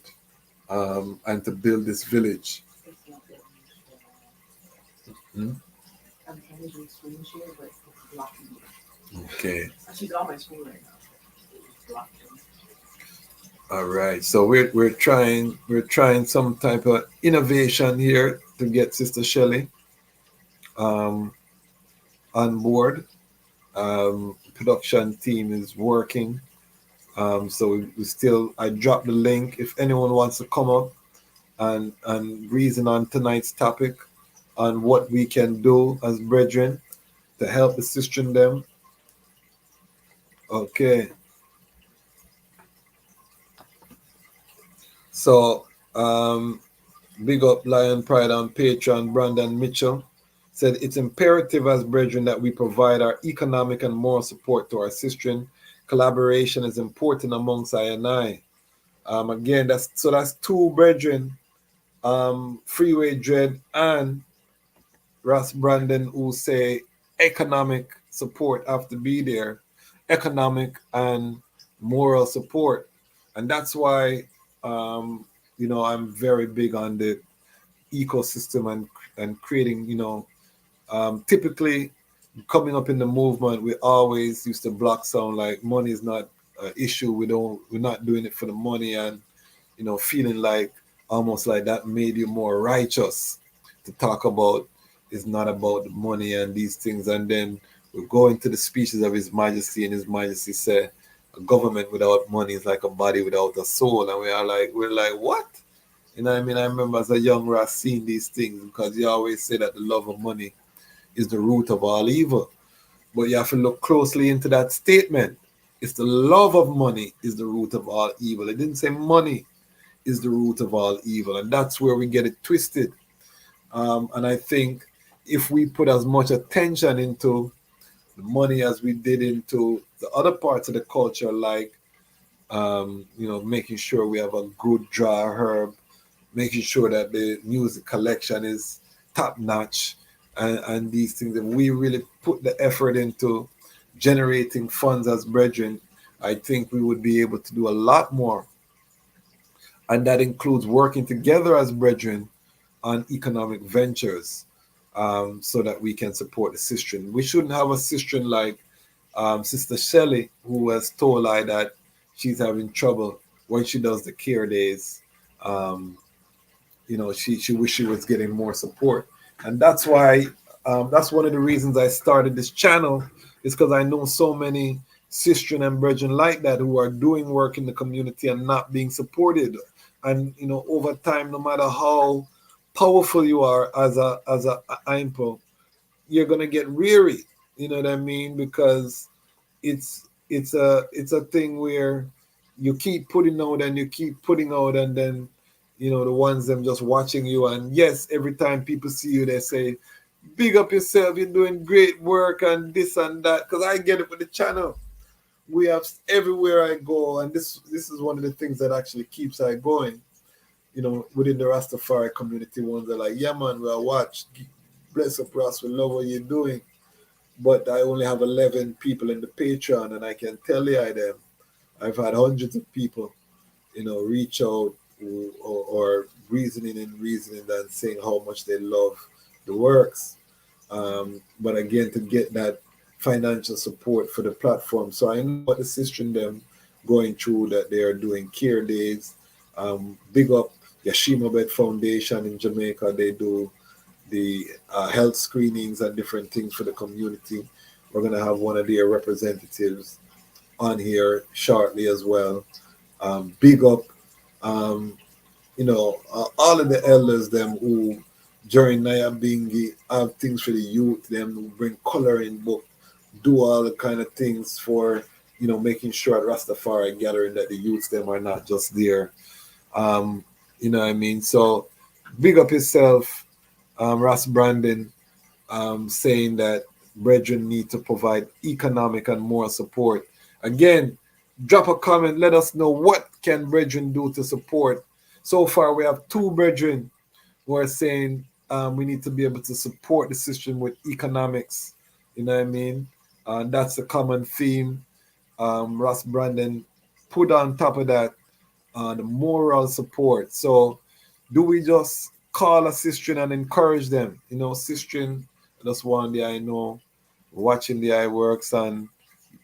and to build this village? Hmm? I'm trying to do screen share, but it's blocking me. Okay. She's on my screen right now. It's blocking me. All right. So we're trying some type of innovation here to get Sister Shelly on board. Production team is working. So we still, I dropped the link if anyone wants to come up and reason on tonight's topic on what we can do as brethren to help the sistren them. Okay. So big up Lion Pride on Patreon. Brandon Mitchell said it's imperative as brethren that we provide our economic and moral support to our sistren. Collaboration is important amongst I and I. Again, that's two brethren, Freeway Dread and Ras Brandon, who say economic support have to be there, economic and moral support. And that's why I'm very big on the ecosystem and creating, typically coming up in the movement, we always used to block sound like money is not an issue. We're not doing it for the money, and feeling like almost like that made you more righteous to talk about is not about the money and these things. And then we go into the speeches of His Majesty, and His Majesty said a government without money is like a body without a soul. And we're like, what? You know what I mean? I remember as a young Ras seeing these things, because you always say that the love of money is the root of all evil. But you have to look closely into that statement. It's the love of money is the root of all evil. It didn't say money is the root of all evil. And that's where we get it twisted. And I think if we put as much attention into the money as we did into the other parts of the culture, like, making sure we have a good dry herb, making sure that the music collection is top notch, and these things, if we really put the effort into generating funds as brethren, I think we would be able to do a lot more. And that includes working together as brethren on economic ventures. so that we can support the sistren. We shouldn't have a sistren like Sister Shelly, who was told like that she's having trouble when she does the care days. Um, she wish she was getting more support, and that's why that's one of the reasons I started this channel, is because I know so many sistren and brethren like that who are doing work in the community and not being supported. And over time, no matter how powerful you are as a IMPO, you're gonna get weary. You know what I mean? Because it's a thing where you keep putting out and you keep putting out, and then the ones them just watching you. And yes, every time people see you, they say, "Big up yourself, you're doing great work," and this and that. Because I get it with the channel. We have everywhere I go, and this is one of the things that actually keeps I going. Within the Rastafari community, ones are like, "Yeah, man, we'll watch. Bless up, Ras. We love what you're doing." But I only have 11 people in the Patreon, and I can tell you I've had hundreds of people, reach out or reasoning and saying how much they love the works. But again, to get that financial support for the platform. So I know what the sistren them going through, that they are doing care days. Big up Yashima Bed Foundation in Jamaica. They do the health screenings and different things for the community. We're going to have one of their representatives on here shortly as well. Big up, all of the elders, them who during Nyabingi have things for the youth, them who bring coloring book, do all the kind of things for, making sure at Rastafari gathering that the youths, them are not just there. You know what I mean? So big up yourself, Ras Brandon, saying that brethren need to provide economic and moral support. Again, drop a comment. Let us know what can brethren do to support. So far, we have 2 brethren who are saying we need to be able to support the system with economics. You know what I mean? That's a common theme. Ross Brandon put on top of that the moral support. So do we just call a sistren and encourage them? Sistren, that's one day I know, watching the eye works, and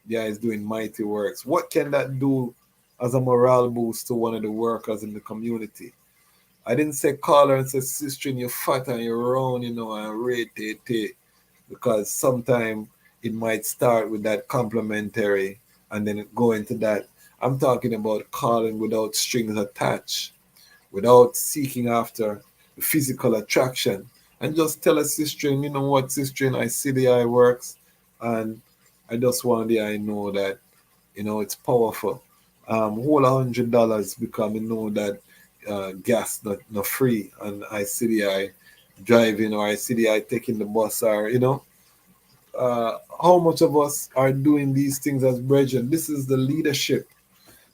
the eye is doing mighty works. What can that do as a morale boost to one of the workers in the community? I didn't say call her and say, "Sistren, you're fat and you're round, and rate it," because sometimes it might start with that complimentary and then it go into that. I'm talking about calling without strings attached, without seeking after the physical attraction, and just tell a sistren, "You know what, sistren, I see the eye works, and I just want the eye know that, it's powerful. Whole $100 because I know that gas not free, and I see the eye driving, or I see the eye taking the bus, or how much of us are doing these things as brethren? This is the leadership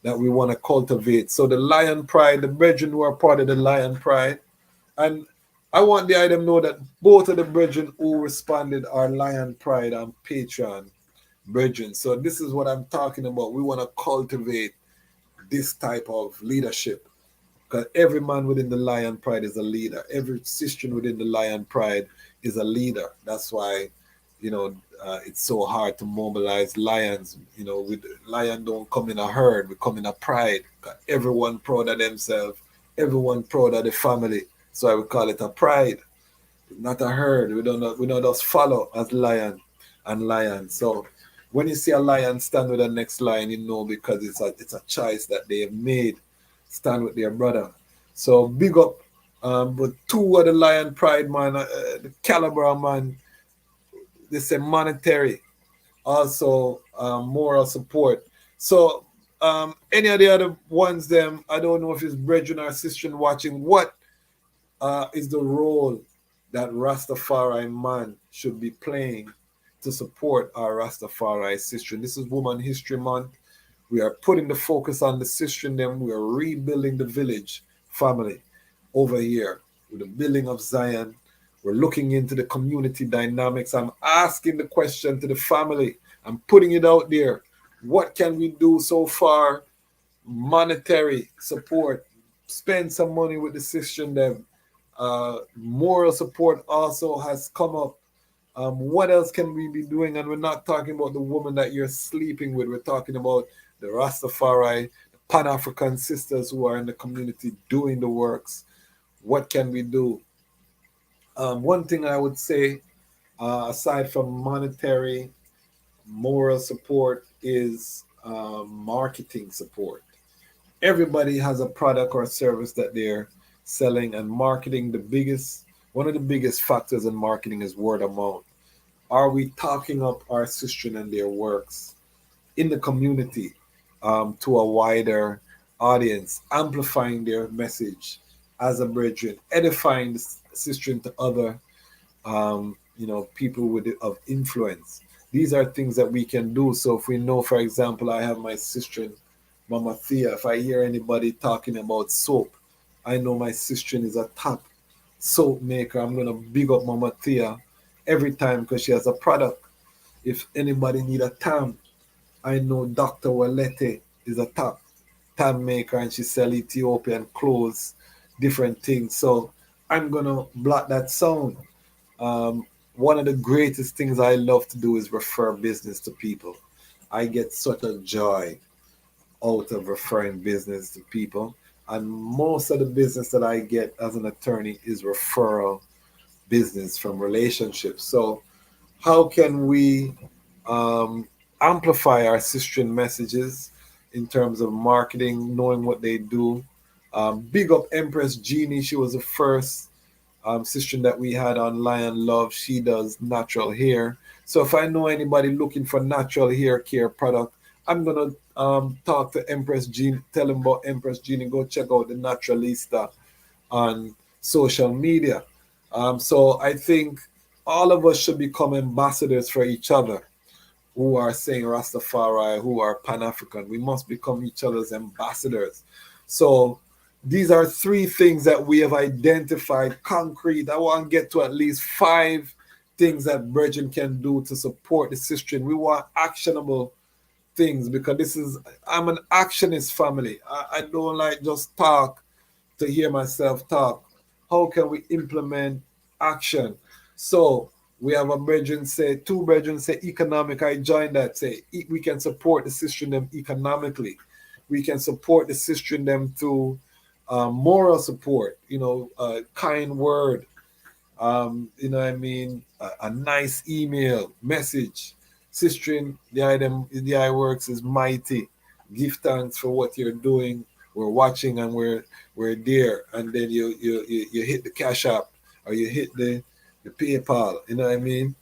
that we want to cultivate. So the Lion Pride, the brethren who are part of the Lion Pride, and I want the item know that both of the brethren who responded are Lion Pride and Patreon brethren. So this is what I'm talking about. We want to cultivate this type of leadership, because every man within the Lion Pride is a leader. Every sister within the Lion Pride is a leader. That's why, it's so hard to mobilize lions. With lion don't come in a herd, we come in a pride. Everyone proud of themselves, everyone proud of the family. So I would call it a pride, not a herd. We don't just follow as lion and lion. So when you see a lion stand with the next lion, because it's a choice that they have made, stand with their brother. So big up, but 2 of the Lion Pride man, the caliber man, they say monetary, also moral support. So any of the other ones, them, I don't know if it's brethren or sister watching, what is the role that Rastafari man should be playing to support our Rastafari sister? This is Woman History Month. We are putting the focus on the sister and them. We are rebuilding the village family over here with the building of Zion. We're looking into the community dynamics. I'm asking the question to the family. I'm putting it out there. What can we do so far? Monetary support. Spend some money with the sister and them. Moral support also has come up. What else can we be doing? And we're not talking about the woman that you're sleeping with. We're talking about the Rastafari, the Pan-African sisters who are in the community doing the works. What can we do? One thing I would say, aside from monetary, moral support, is marketing support. Everybody has a product or service that they're selling, and marketing, one of the biggest factors in marketing is word of mouth. Are we talking up our sistren and their works in the community, to a wider audience, amplifying their message as a brethren, edifying the sistren to other people of influence? These are things that we can do. So if we know, for example, I have my sister Mama Thea. If I hear anybody talking about soap, I know my sister is a top soap maker. I'm gonna big up Mama Thea every time because she has a product. If anybody need a tam, I know Dr. Walete is a top tam maker and she sell Ethiopian clothes, different things. So I'm gonna block that sound. One of the greatest things I love to do is refer business to people. I get such a joy out of referring business to people. And most of the business that I get as an attorney is referral business from relationships. So, how can we amplify our sistren messages in terms of marketing, knowing what they do? Big up Empress Jeannie. She was the first sister that we had on Lion Love. She does natural hair. So if I know anybody looking for natural hair care product, I'm gonna talk to Empress Jean, tell them about Empress Jean, and go check out the Naturalista on social media. So I think all of us should become ambassadors for each other who are saying Rastafari, who are Pan-African. We must become each other's ambassadors. So these are three things that we have identified concrete. I want to get to at least 5 things that Brethren can do to support the sistren. We want actionable things because I'm an actionist family. I don't like just talk to hear myself talk. How can we implement action? So we have two brethren say economic. I join that. Say we can support the sistren them economically. We can support the sistren them through moral support. Kind word. What I mean, a nice email message. Sistren, the I works is mighty. Give thanks for what you're doing. We're watching and we're there. And then you hit the Cash App or you hit the PayPal. You know what I mean?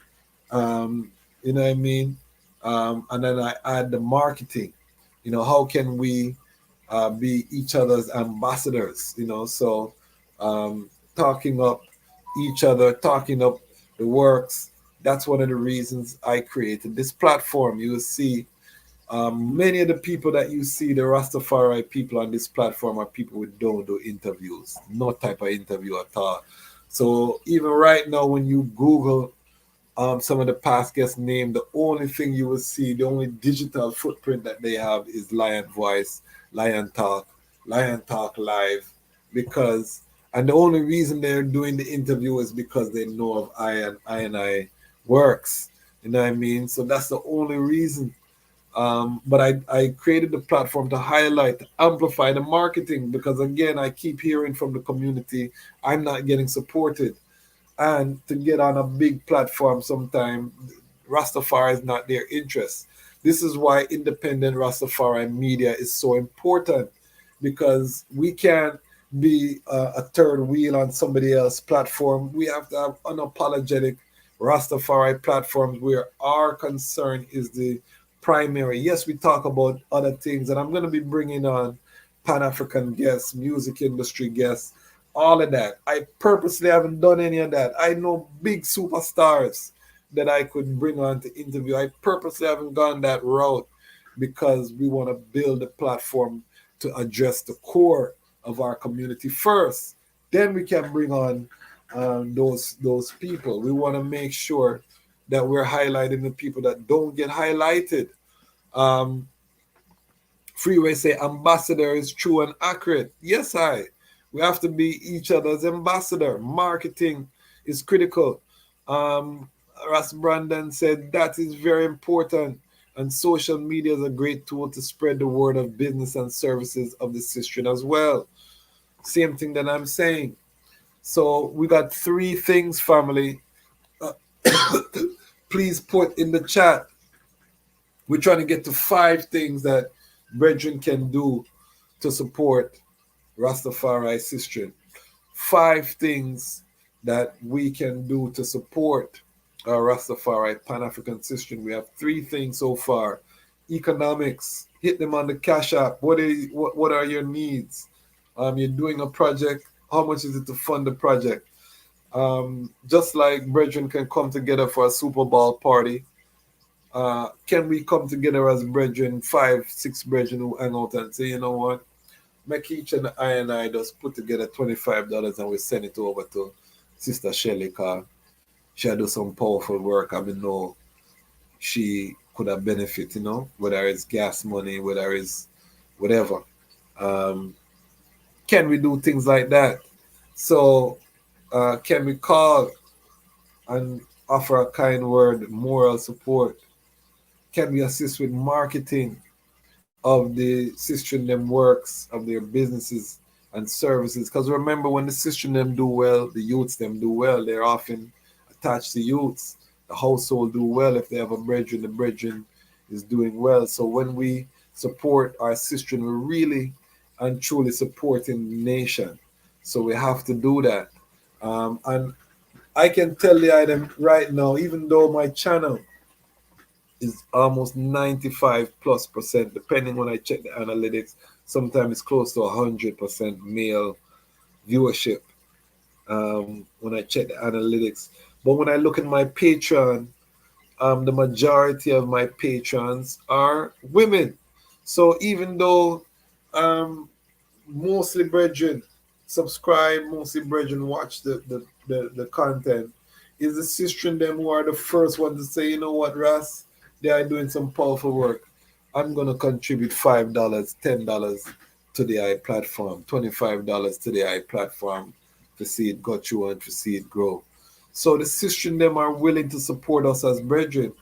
You know what I mean? And then I add the marketing. How can we be each other's ambassadors? So talking up each other, talking up the works. That's one of the reasons I created this platform. You will see many of the people that you see, the Rastafari people on this platform, are people who don't do interviews, no type of interview at all. So even right now, when you Google some of the past guest name, the only thing you will see, the only digital footprint that they have is Lion Voice, Lion Talk Live, and the only reason they're doing the interview is because they know of I works. You know what I mean? So that's the only reason. But I created the platform to highlight, to amplify the marketing, because again, I keep hearing from the community, I'm not getting supported. And to get on a big platform sometime, Rastafari is not their interest. This is why independent Rastafari media is so important, because we can't be a third wheel on somebody else's platform. We have to have unapologetic Rastafari platforms where our concern is the primary. Yes, we talk about other things, and I'm going to be bringing on Pan-African guests, music industry guests, all of that. I purposely haven't done any of that. I know big superstars that I could bring on to interview. I purposely haven't gone that route because we want to build a platform to address the core of our community first. Then we can bring on those people. We want to make sure that we're highlighting the people that don't get highlighted. Freeway say ambassador is true and accurate. Yes, We have to be each other's ambassador. Marketing is critical. Ras Brandon said that is very important. And social media is a great tool to spread the word of business and services of the sistren as well. Same thing that I'm saying. So we got 3 things, family. Please put in the chat. We're trying to get to 5 things that brethren can do to support Ras Tafari Sistren. 5 things that we can do to support our Ras Tafari Pan-African Sistren. We have 3 things so far. Economics, hit them on the Cash App. What are your needs? You're doing a project. How much is it to fund the project? Just like brethren can come together for a Super Bowl party, can we come together as brethren, 5, 6 brethren who hang out and say, you know what? Make each and I just put together $25 and we send it over to Sister Shelly, because she do some powerful work. I mean, know she could have benefit, you know, whether it's gas money, whether it's whatever. Can we do things like that? So can we call and offer a kind word, moral support? Can we assist with marketing of the sistren them works, of their businesses and services? Because remember, when the sistren them do well, the youths them do well. They're often attached to youths. The household do well if they have a brethren. The brethren is doing well. So when we support our sistren, we're really and truly supporting the nation. So we have to do that. And I can tell the item right now, even though my channel is almost 95+%, depending when I check the analytics. Sometimes it's close to 100% male viewership when I check the analytics. But when I look at my Patreon, the majority of my patrons are women. So even though mostly brethren subscribe, mostly brethren watch the content, is the sistren them who are the first one to say, you know what, Ras, they are doing some powerful work. I'm going to contribute $5, $10 to the I platform, $25 to the I platform to see it go through and to see it grow. So the sistren them are willing to support us as brethren.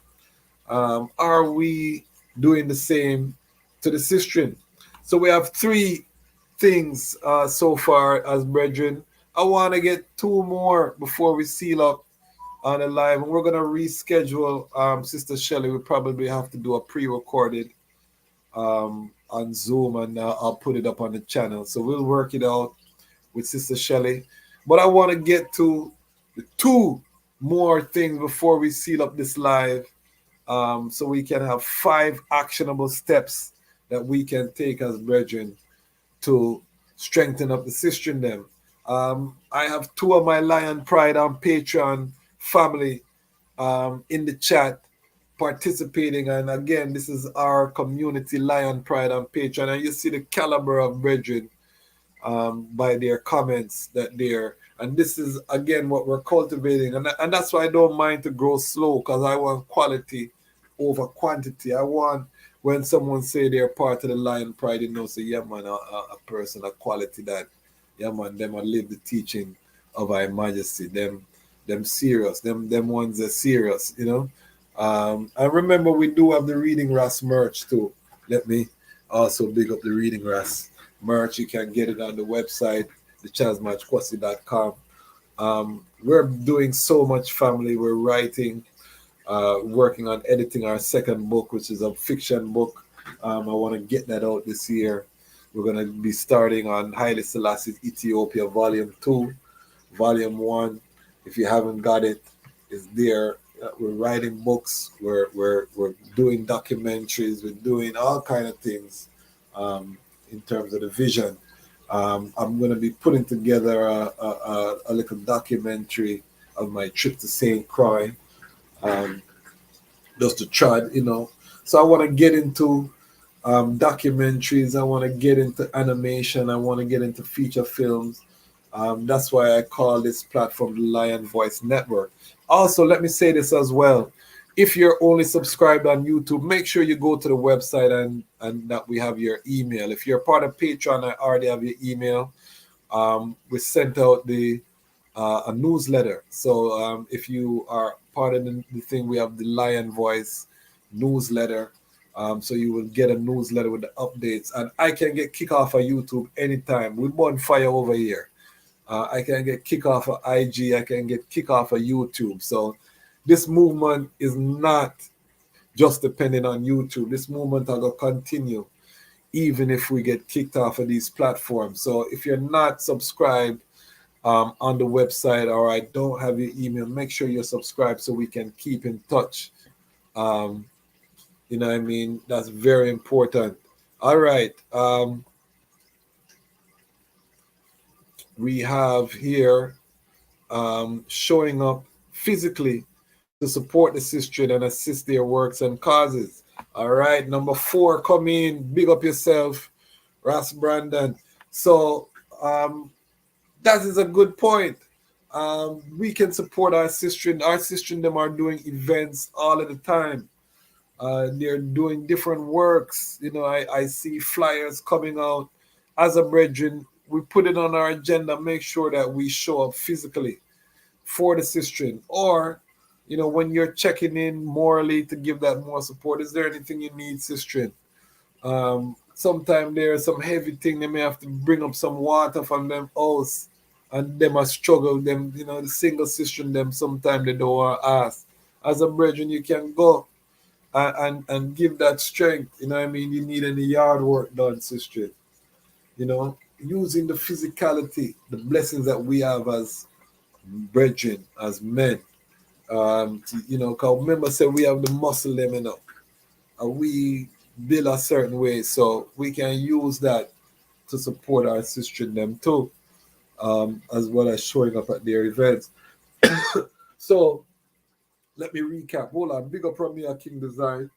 Are we doing the same to the sistren? So we have 3 things so far as brethren. I want to get 2 more before we seal up on the live, and we're going to reschedule Sister Shelly. We probably have to do a pre-recorded on Zoom, and I'll put it up on the channel. So we'll work it out with Sister Shelly. But I want to get to the 2 more things before we seal up this live, so we can have 5 actionable steps that we can take as brethren to strengthen up the sistren them. I have 2 of my Lion Pride on Patreon family in the chat participating, and again, this is our community Lion Pride on Patreon, and you see the caliber of brethren by their comments that they're, and this is again what we're cultivating, and that's why I don't mind to grow slow, because I want quality over quantity. I want, when someone say they're part of the Lion Pride, you know, say, yeah man, a person, a quality that, yeah man, them live the teaching of Our Majesty, them serious, them ones are serious, you know. And remember, we do have the Reading Ras merch too. Let me also big up the Reading Ras merch. You can get it on the website, thechazmatchkwasi.com. We're doing so much, family. We're writing, working on editing our 2nd book, which is a fiction book. I want to get that out this year. We're going to be starting on Haile Selassie's Ethiopia Volume 2. Volume 1, if you haven't got it, is there. We're writing books. We're doing documentaries. We're doing all kind of things in terms of the vision. I'm going to be putting together a little documentary of my trip to St. Croix, just to try, you know. So I want to get into documentaries. I want to get into animation. I want to get into feature films. That's why I call this platform the Lion Voice Network. Also, let me say this as well. If you're only subscribed on YouTube, make sure you go to the website and that we have your email. If you're part of Patreon, I already have your email. we sent out a newsletter. So if you are part of the thing, we have the Lion Voice newsletter. So you will get a newsletter with the updates, and I can get kicked off of YouTube anytime. We burn fire over here. I can get kicked off of IG. I can get kicked off of YouTube. So this movement is not just depending on YouTube. This movement will continue even if we get kicked off of these platforms. So if you're not subscribed on the website, or I don't have your email, make sure you're subscribed so we can keep in touch. You know what I mean? That's very important. All right. We have here showing up physically to support the sistren and assist their works and causes. All right. Number 4, come in. Big up yourself, Ras Brandon. So that is a good point. We can support our sistren. Our sistren, them are doing events all of the time. They're doing different works. You know, I see flyers coming out. As a brethren, we put it on our agenda, make sure that we show up physically for the sistren. Or, you know, when you're checking in morally to give that more support, is there anything you need, sistren? Sometimes there's some heavy thing, they may have to bring up some water from them house, and them a struggle, them, you know, the single sistren, them sometimes they don't want to ask. As a brethren, you can go and give that strength. You know what I mean? You need any yard work done, sister. You know, using the physicality, the blessings that we have as brethren, as men. You know, because remember, say we have the muscle them, you know, and we build a certain way, so we can use that to support our sister them too, as well as showing up at their events. So let me recap. Hold on. Big up from me at King Design.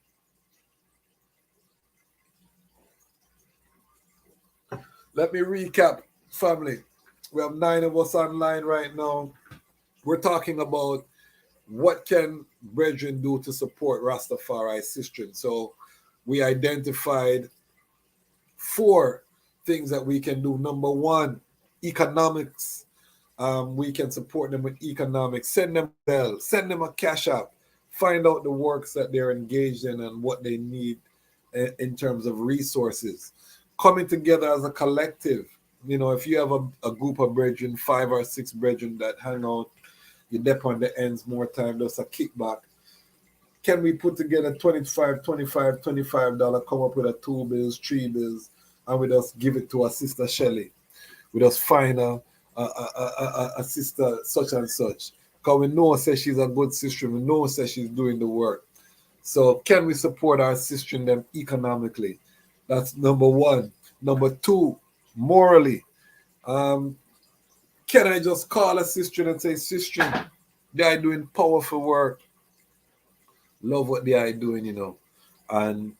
Let me recap, family. We have 9 of us online right now. We're talking about what can brethren do to support Ras Tafari Sistren. So we identified 4 things that we can do. Number 1, economics. We can support them with economics. Send them a bell. Send them a cash app. Find out the works that they're engaged in and what they need in terms of resources. Coming together as a collective. You know, if you have a group of brethren, 5 or 6 brethren that hang out, you dip on the ends more time, there's a kickback. Can we put together $25, come up with a 2 bills, 3 bills, and we just give it to our sister Shelly? We just find a sister such and such. Because we know say she's a good sister, we know say she's doing the work. So can we support our sister in them economically? That's number 1. Number 2, morally. Can I just call a sister and say, sister, they are doing powerful work. Love what they are doing, you know. And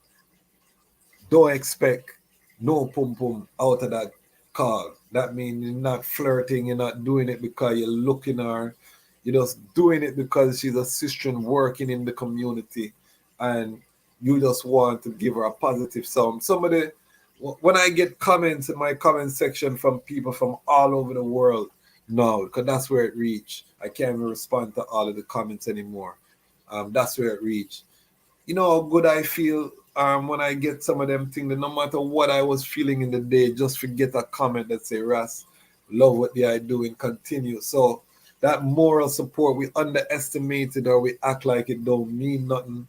don't expect no pum-pum out of that call. That means you're not flirting, you're not doing it because you're looking her. You're just doing it because she's a sister working in the community, and you just want to give her a positive sound. Somebody, when I get comments in my comment section from people from all over the world, no, because that's where it reached. I can't even respond to all of the comments anymore. That's where it reached. You know how good I feel when I get some of them things, that no matter what I was feeling in the day, just forget a comment that say, Ras, love what they are doing, continue. So that moral support, we underestimate it, or we act like it don't mean nothing.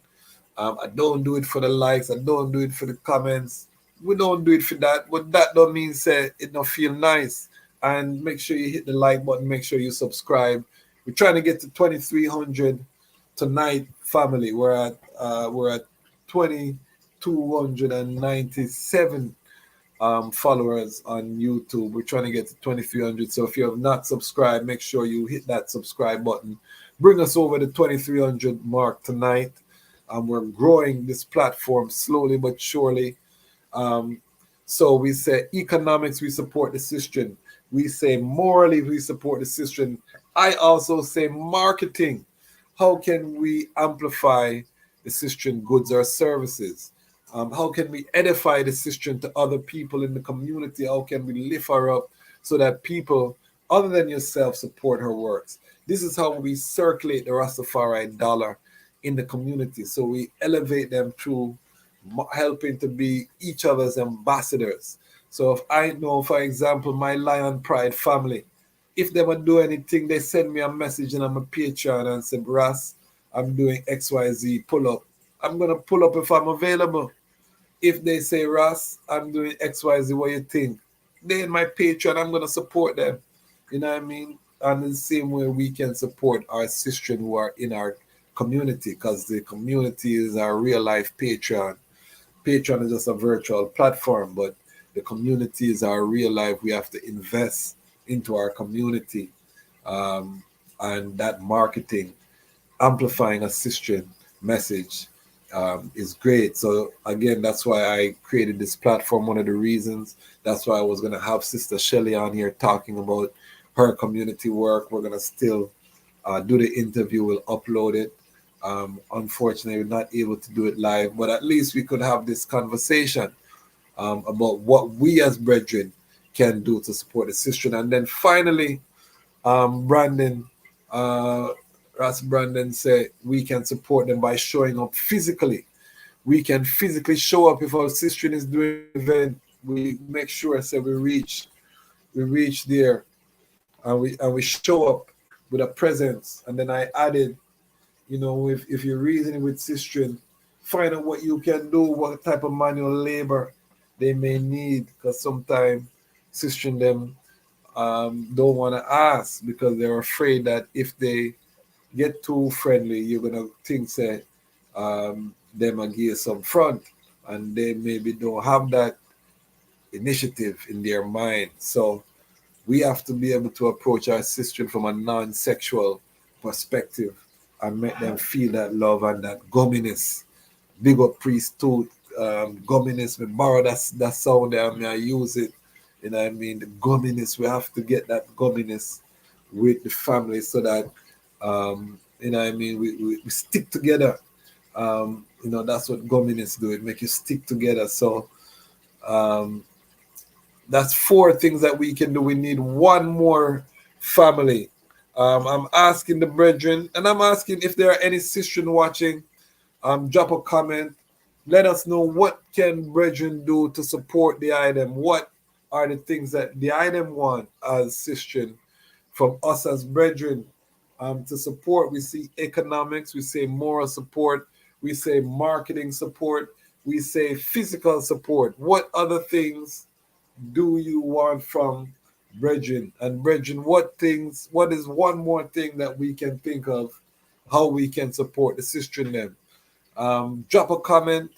I don't do it for the likes, I don't do it for the comments. We don't do it for that, but that don't mean say it don't feel nice. And make sure you hit the like button, make sure you subscribe. We're trying to get to 2,300 tonight, family. We're at 2,297 followers on YouTube. We're trying to get to 2,300. So if you have not subscribed, make sure you hit that subscribe button. Bring us over the 2,300 mark tonight. We're growing this platform slowly but surely. So we say economics, we support the sistren. We say morally, we support the sistren. I also say marketing. How can we amplify the sistren goods or services? How can we edify the sistren to other people in the community? How can we lift her up so that people other than yourself support her works. This is how we circulate the Rastafari dollar in the community. So we elevate them through helping to be each other's ambassadors. So if I know, for example, my Lion Pride family, if they would do anything, they send me a message and I'm a Patreon and say, Ras, I'm doing XYZ pull up. I'm going to pull up if I'm available. If they say, Ras, I'm doing XYZ, what you think? They in my Patreon, I'm going to support them. You know what I mean? And in the same way, we can support our sistren who are in our community, because the community is our real life Patreon. Patreon is just a virtual platform, but the community is our real life. We have to invest into our community, and that marketing, amplifying a sistren message is great. So again, that's why I created this platform. One of the reasons. That's why I was going to have Sister Shelly on here talking about her community work. We're going to still do the interview. We'll upload it. Unfortunately, we're not able to do it live, but at least we could have this conversation about what we as brethren can do to support the sister. And then finally, Brandon, Ras Brandon said we can support them by showing up physically. We can physically show up if our sister is doing an event. We make sure we reach there, and we show up with a presence. And then I added, if you're reasoning with sister, find out what you can do, what type of manual labor they may need, because sometimes sister them don't want to ask because they're afraid that if they get too friendly, you're gonna think say them and give some front, and they maybe don't have that initiative in their mind. So we have to be able to approach our sister from a non-sexual perspective and make them feel that love and that gumminess. Big up priest too, gumminess. We borrow that sound there, I use it. You know what I mean? The gumminess. We have to get that gumminess with the family so that you know what I mean, we stick together. That's what gumminess do. It make you stick together. So that's 4 things that we can do. We need one more family. I'm asking the brethren, and I'm asking if there are any sisters watching, drop a comment. Let us know what can brethren do to support the item. What are the things that the item want as sisters from us as brethren to support? We see economics, we say moral support, we say marketing support, we say physical support. What other things do you want from brethren? And brethren, what is one more thing that we can think of how we can support the sister in them? Drop a comment.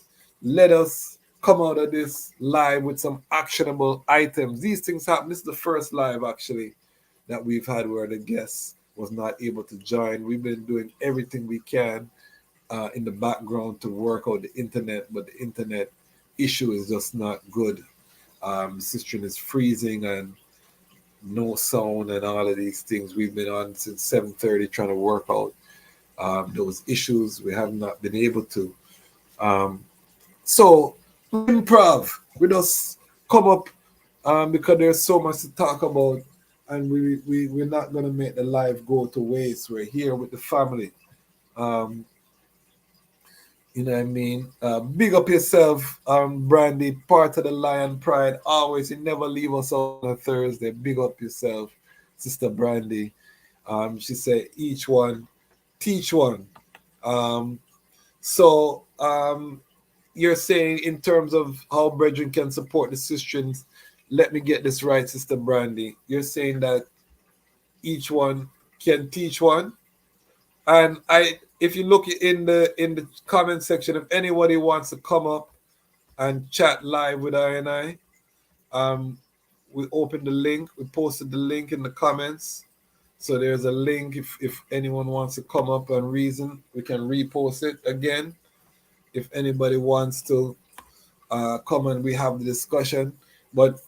Let us come out of this live with some actionable items. These things happen. This is the first live actually that we've had where the guest was not able to join. We've been doing everything we can in the background to work out the internet, but the internet issue is just not good. Sistren is freezing and no sound and all of these things. We've been on since 7:30 trying to work out those issues. We have not been able to. So improv, we just come up because there's so much to talk about, and we're not going to make the live go to waste. We're here with the family. You know what I mean? Big up yourself, Brandy, part of the Lion Pride. Always, you never leave us on a Thursday. Big up yourself, Sister Brandy. She said, each one, teach one. So you're saying in terms of how brethren can support the sisters, let me get this right, Sister Brandy. You're saying that each one can teach one. And if you look in the comment section, if anybody wants to come up and chat live with I, we opened the link. We posted the link in the comments. So there's a link. If anyone wants to come up and reason, we can repost it again. If anybody wants to come and we have the discussion. But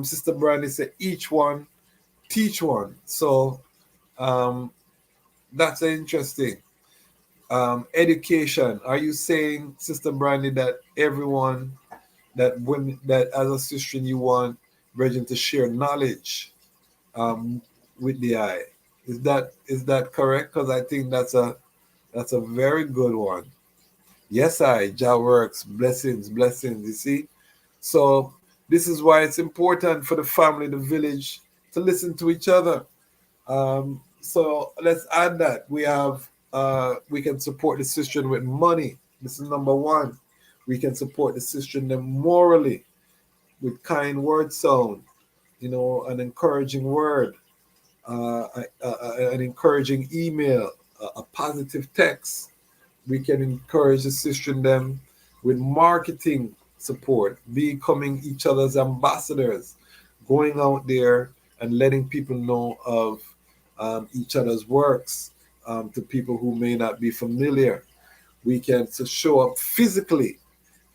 Sister Brandy said, each one, teach one. So that's interesting. Education. Are you saying, Sister Brandy, that everyone, that women, that as a sister you want brethren to share knowledge um, with the eye. Is that correct? Because I think that's a very good one. Yes, Jah works. Blessings, blessings. You see? So this is why it's important for the family, the village, to listen to each other. So let's add that we can support the sister with money. This is number one. We can support the sister morally with kind word sound, an encouraging word, an encouraging email, a positive text. We can encourage the sister and them with marketing support, becoming each other's ambassadors, going out there and letting people know of each other's works to people who may not be familiar. We can to show up physically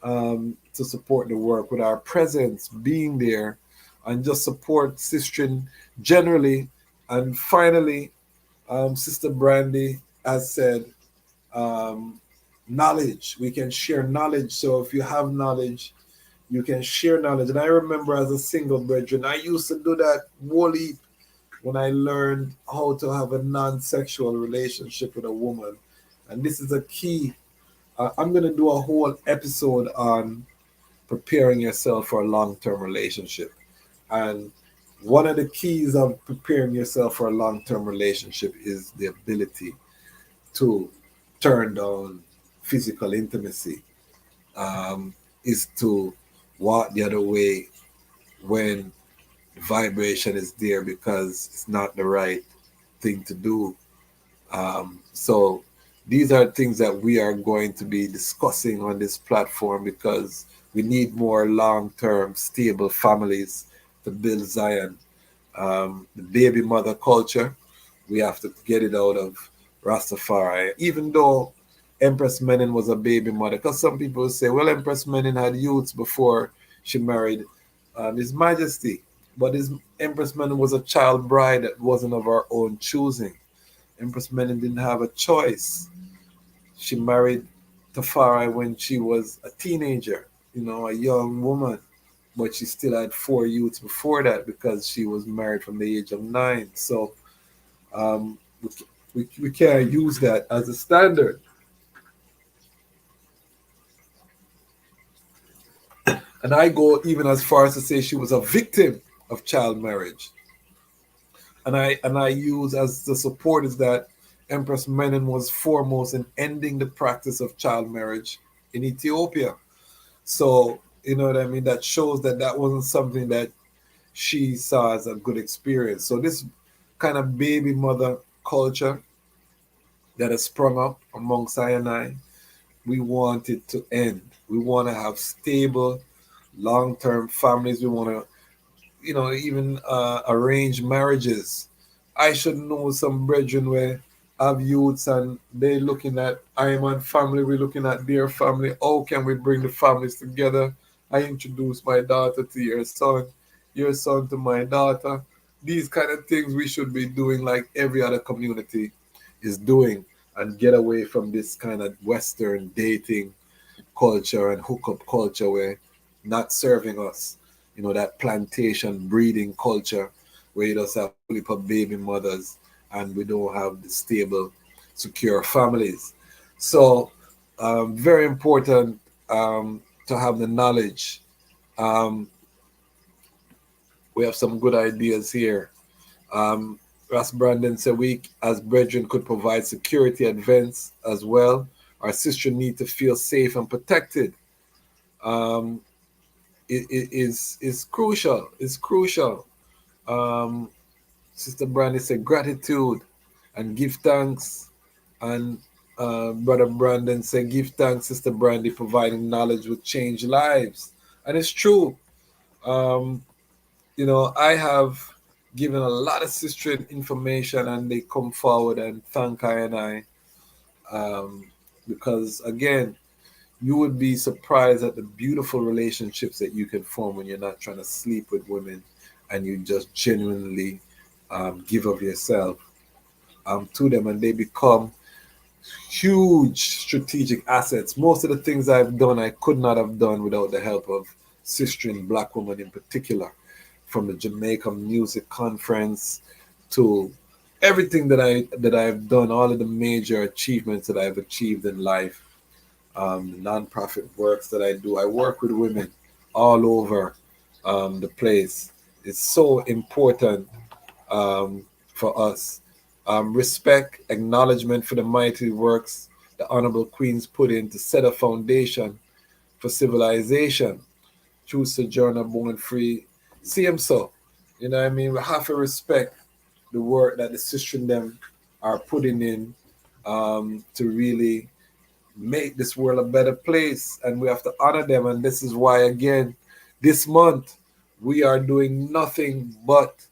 to support the work with our presence, being there, and just support Sistren generally. And finally, Sister Brandy has said, um, knowledge. We can share knowledge. So if you have knowledge, you can share knowledge. And I remember as a single brethren, I used to do that whole heap when I learned how to have a non-sexual relationship with a woman. And this is a key. I'm going to do a whole episode on preparing yourself for a long-term relationship. And one of the keys of preparing yourself for a long-term relationship is the ability to turn down physical intimacy, is to walk the other way when the vibration is there because it's not the right thing to do. So these are things that we are going to be discussing on this platform because we need more long-term stable families to build Zion. The baby mother culture, we have to get it out of Ras Tafari. Even though Empress Menen was a baby mother, because some people say, well, Empress Menen had youths before she married His Majesty. But his Empress Menen was a child bride that wasn't of her own choosing. Empress Menen didn't have a choice. She married Tafari when she was a teenager, a young woman, but she still had four youths before that because she was married from the age of 9. So um, we can't use that as a standard. And I go even as far as to say she was a victim of child marriage. And I use as the support is that Empress Menen was foremost in ending the practice of child marriage in Ethiopia. So, you know what I mean? That shows that that wasn't something that she saw as a good experience. So this kind of baby mother culture that has sprung up amongst I and I, we want it to end. We want to have stable, long-term families. We want to, even arrange marriages. I should know some brethren where have youths and they looking at I'm on family, we're looking at their family. How can we bring the families together? I introduce my daughter to your son to my daughter. These kind of things we should be doing like every other community is doing and get away from this kind of Western dating culture and hookup culture where not serving us. That plantation breeding culture where you just have fully of baby mothers and we don't have the stable, secure families. So very important to have the knowledge. Um, we have some good ideas here. Ross Brandon said we as brethren could provide security advance as well. Our sister need to feel safe and protected. Um, it is crucial. It's crucial. Um, Sister Brandy said gratitude and give thanks. And Brother Brandon said give thanks, Sister Brandy, providing knowledge will change lives. And it's true. Um, I have given a lot of sister information and they come forward and thank I and I. Because again, you would be surprised at the beautiful relationships that you can form when you're not trying to sleep with women and you just genuinely give of yourself to them and they become huge strategic assets. Most of the things I've done, I could not have done without the help of sistering black women in particular. from the Jamaica Music Conference to everything that I've done, all of the major achievements that I've achieved in life, the nonprofit works that I do. I work with women all over the place. It's so important for us. Respect, acknowledgement for the mighty works the Honorable Queens put in to set a foundation for civilization. True sojourner born free. See him so. You know what I mean? We have to respect the work that the sistren them are putting in to really make this world a better place. And we have to honor them. And this is why, again, this month we are doing nothing but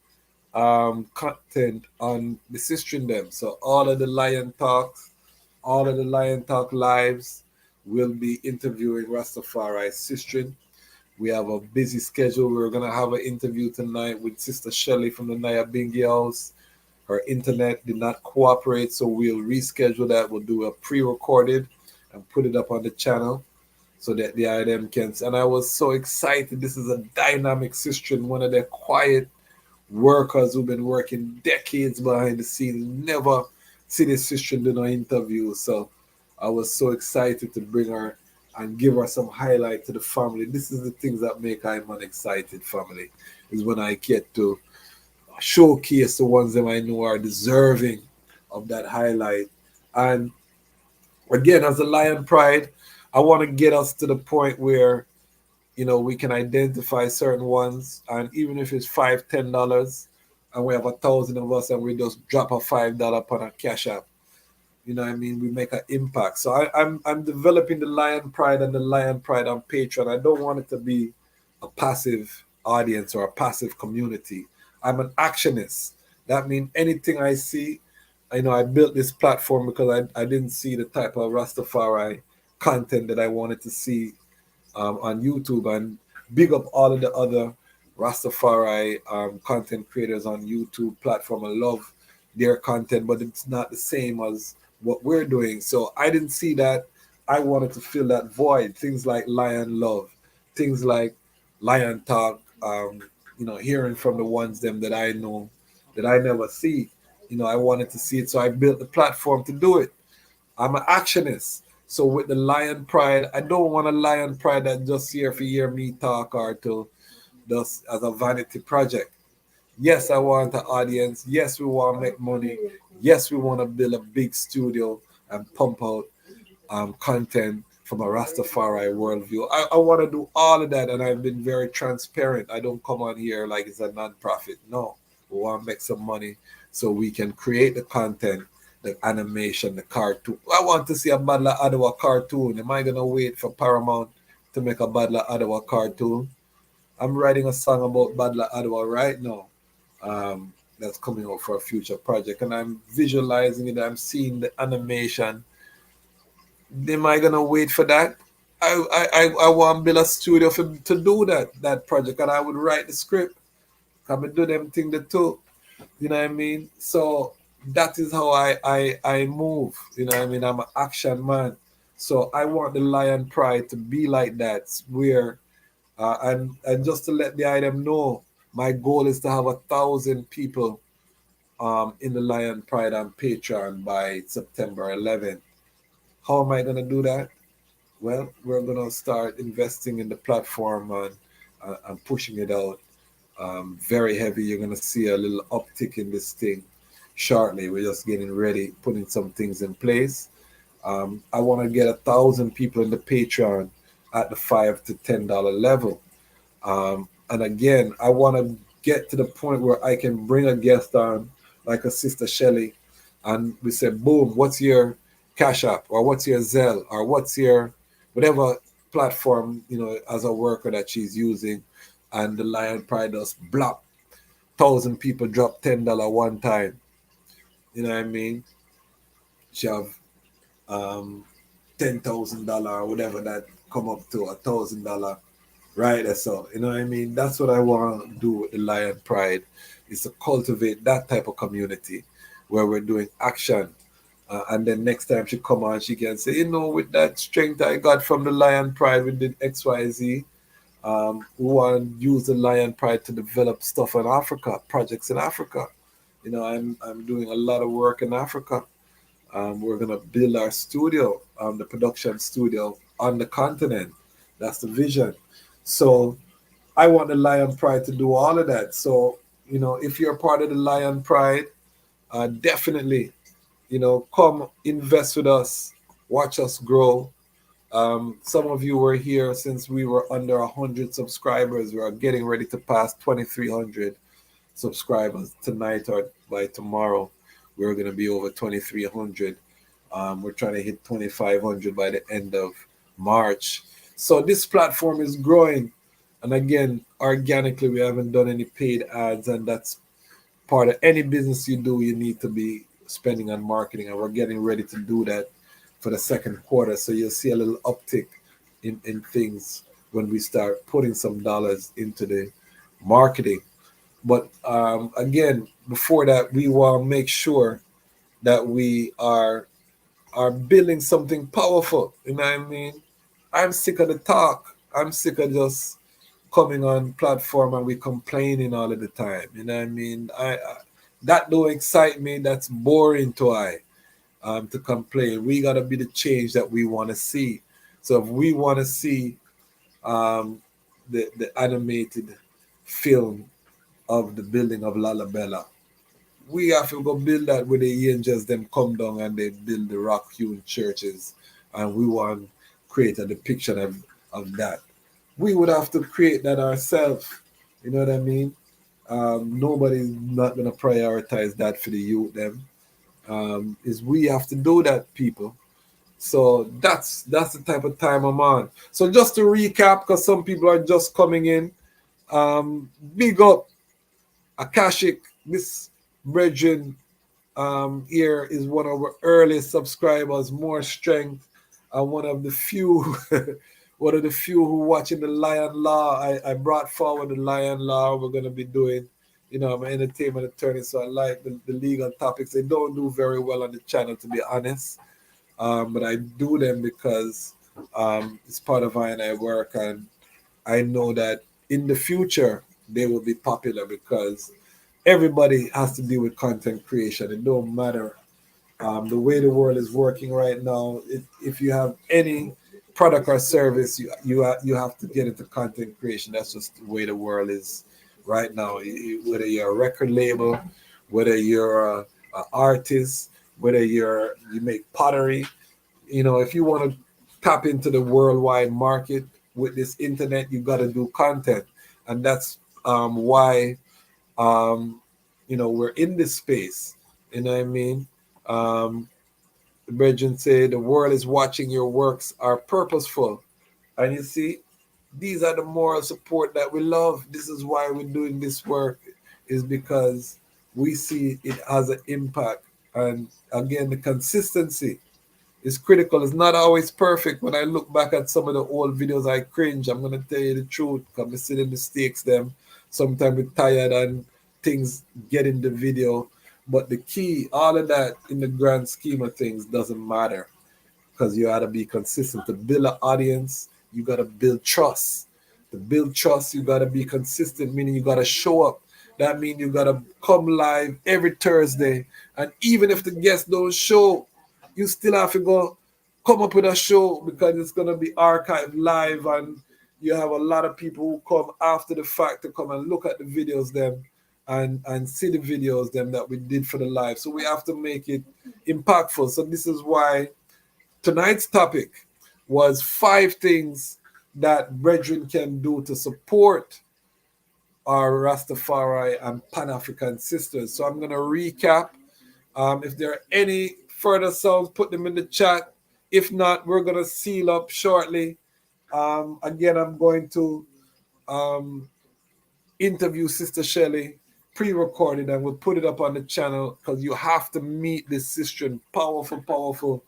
content on the sistren them. So all of the Lion Talks, all of the Lion Talk lives will be interviewing Rastafari sistren. We have a busy schedule. We're gonna have an interview tonight with Sister Shelly from the Naya Bingi House. Her internet did not cooperate, so we'll reschedule that. We'll do a pre-recorded and put it up on the channel so that the item can. And I was so excited. This is a dynamic sister, one of the quiet workers who've been working decades behind the scenes. Never see this sister do no interview. So I was so excited to bring her and give her some highlight to the family. This is the things that make I'm an excited family, is when I get to showcase the ones that I know are deserving of that highlight. And again, as a Lion Pride, I want to get us to the point where, you know, we can identify certain ones, and even if it's $5, $10, and we have 1,000 of us, and we just drop a $5 upon a cash app, you know what I mean? We make an impact. So I'm developing the Lion Pride and the Lion Pride on Patreon. I don't want it to be a passive audience or a passive community. I'm an actionist. That means anything I see, I know I built this platform because I didn't see the type of Rastafari content that I wanted to see on YouTube. And big up all of the other Rastafari content creators on YouTube platform. I love their content, but it's not the same as what we're doing. So I didn't see that. I wanted to fill that void. Things like Lion Love, things like Lion Talk, you know, hearing from the ones them that I know that I never see. You know, I wanted to see it, so I built the platform to do it. I'm an actionist. So with the Lion Pride, I don't want a Lion Pride that just here for hear me talk or to just as a vanity project. Yes, I want an audience. Yes, we want to make money. Yes, we want to build a big studio and pump out content from a Rastafari worldview. I want to do all of that, and I've been very transparent. I don't come on here like it's a non-profit. No, we want to make some money so we can create the content, the animation, the cartoon. I want to see a Badla Adawa cartoon. Am I going to wait for Paramount to make a Badla Adawa cartoon? I'm writing a song about Badla Adawa right now. That's coming out for a future project, and I'm visualizing it. I'm seeing the animation. Am I gonna wait for that? I want to build a studio to do that project, and I would write the script. I would do them thing the too. You know what I mean? So that is how I move. You know what I mean? I'm an action man. So I want the Lion Pride to be like that, where and just to let the item know, my goal is to have 1,000 people in the Lion Pride on Patreon by September 11th. How am I going to do that? Well, we're going to start investing in the platform and pushing it out very heavy. You're going to see a little uptick in this thing shortly. We're just getting ready, putting some things in place. I want to get 1,000 people in the Patreon at the $5 to $10 level. And again, I want to get to the point where I can bring a guest on, like a Sister Shelly, and we say, boom, what's your Cash App, or what's your Zelle, or what's your whatever platform, you know, as a worker that she's using, and the Lion Pride does blop, 1,000 people drop $10 one time. You know what I mean? She have $10,000 or whatever that come up to $1,000. Right, so you know what I mean. That's what I want to do with the Lion Pride, is to cultivate that type of community where we're doing action, and then next time she come on, she can say, you know, with that strength I got from the Lion Pride, we did XYZ, We want to use the Lion Pride to develop stuff in Africa, projects in Africa. I'm doing a lot of work in Africa. We're gonna build our studio, the production studio on the continent. That's the vision. So I want the Lion Pride to do all of that. So if you're part of the Lion Pride, definitely, come invest with us, watch us grow. Some of you were here since we were under 100 subscribers. We are getting ready to pass 2,300 subscribers tonight or by tomorrow. We're going to be over 2,300. We're trying to hit 2,500 by the end of March. So this platform is growing. And again, organically, we haven't done any paid ads, and that's part of any business you do. You need to be spending on marketing, and we're getting ready to do that for the second quarter. So you'll see a little uptick in things when we start putting some dollars into the marketing. But again, before that, we want to make sure that we are building something powerful. You know what I mean? I'm sick of the talk. I'm sick of just coming on platform and we complaining all of the time. You know what I mean? I that don't excite me. That's boring to complain. We gotta be the change that we want to see. So if we want to see the animated film of the building of Lalabella, we have to go build that with the angels them come down and they build the rock hewn churches, and we want to create a depiction of that. We would have to create that ourselves. You know what I mean? Nobody's not going to prioritize that for the youth them. Is we have to do that, people. So that's the type of time I'm on. So just to recap, because some people are just coming in, big up Akashic. This brethren here is one of our earliest subscribers, more strength, and one of the few one of the few who watching the Lion Law. I brought forward the Lion Law. We're going to be doing, I'm an entertainment attorney, so I like the legal topics. They don't do very well on the channel, to be honest, but I do them because it's part of I work, and I know that in the future they will be popular because everybody has to deal with content creation. It don't matter the way the world is working right now. If you have any product or service, you have to get into content creation. That's just the way the world is right now. Whether you're a record label, whether you're an artist, whether you make pottery, if you want to tap into the worldwide market with this internet, you got to do content, and that's why we're in this space. You know what I mean? The brethren say the world is watching. Your works are purposeful. And you see, these are the moral support that we love. This is why we're doing this work, is because we see it has an impact. And again, the consistency is critical. It's not always perfect. When I look back at some of the old videos, I cringe. I'm going to tell you the truth. Because I see the mistakes them. Sometimes we're tired and things get in the video. But the key, all of that in the grand scheme of things doesn't matter, because you got to be consistent. To build an audience, you got to build trust. To build trust, you got to be consistent, meaning you got to show up. That means you got to come live every Thursday. And even if the guests don't show, you still have to go come up with a show, because it's going to be archived live, and you have a lot of people who come after the fact to come and look at the videos them and see the videos them that we did for the live. So we have to make it impactful. So this is why tonight's topic was 5 things that brethren can do to support our Rastafari and Pan-African sisters. So I'm going to recap. If there are any further sounds, put them in the chat. If not, we're going to seal up shortly. Again, I'm going to interview Sister Shelly, pre-recorded, and we'll put it up on the channel, because you have to meet this sistren, powerful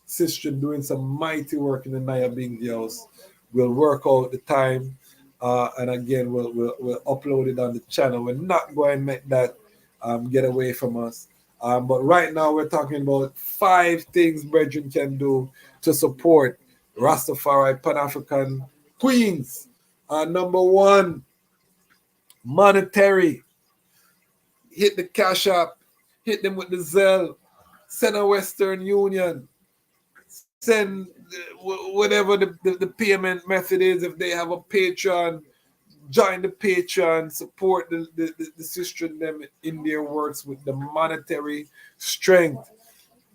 sistren, doing some mighty work in the Naya Bingi house. We'll work out the time, and again, we'll upload it on the channel. We're not going to make that get away from us. But right now, we're talking about 5 things brethren can do to support Rastafari Pan-African queens. Number one, monetary. Hit the Cash App, hit them with the Zelle, send a Western Union, send whatever the payment method is. If they have a Patreon, join the Patreon, support the sister and them in their works with the monetary strength.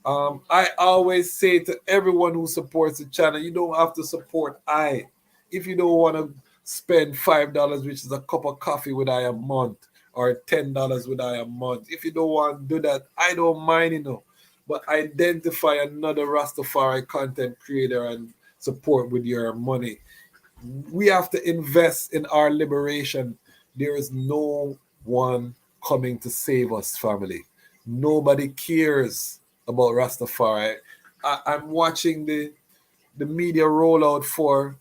I always say to everyone who supports the channel, you don't have to support I. If you don't want to spend $5, which is a cup of coffee with I a month, or $10 with I a month, if you don't want to do that, I don't mind. But identify another Rastafari content creator and support with your money. We have to invest in our liberation. There is no one coming to save us, family. Nobody cares about Rastafari. I'm watching the media rollout for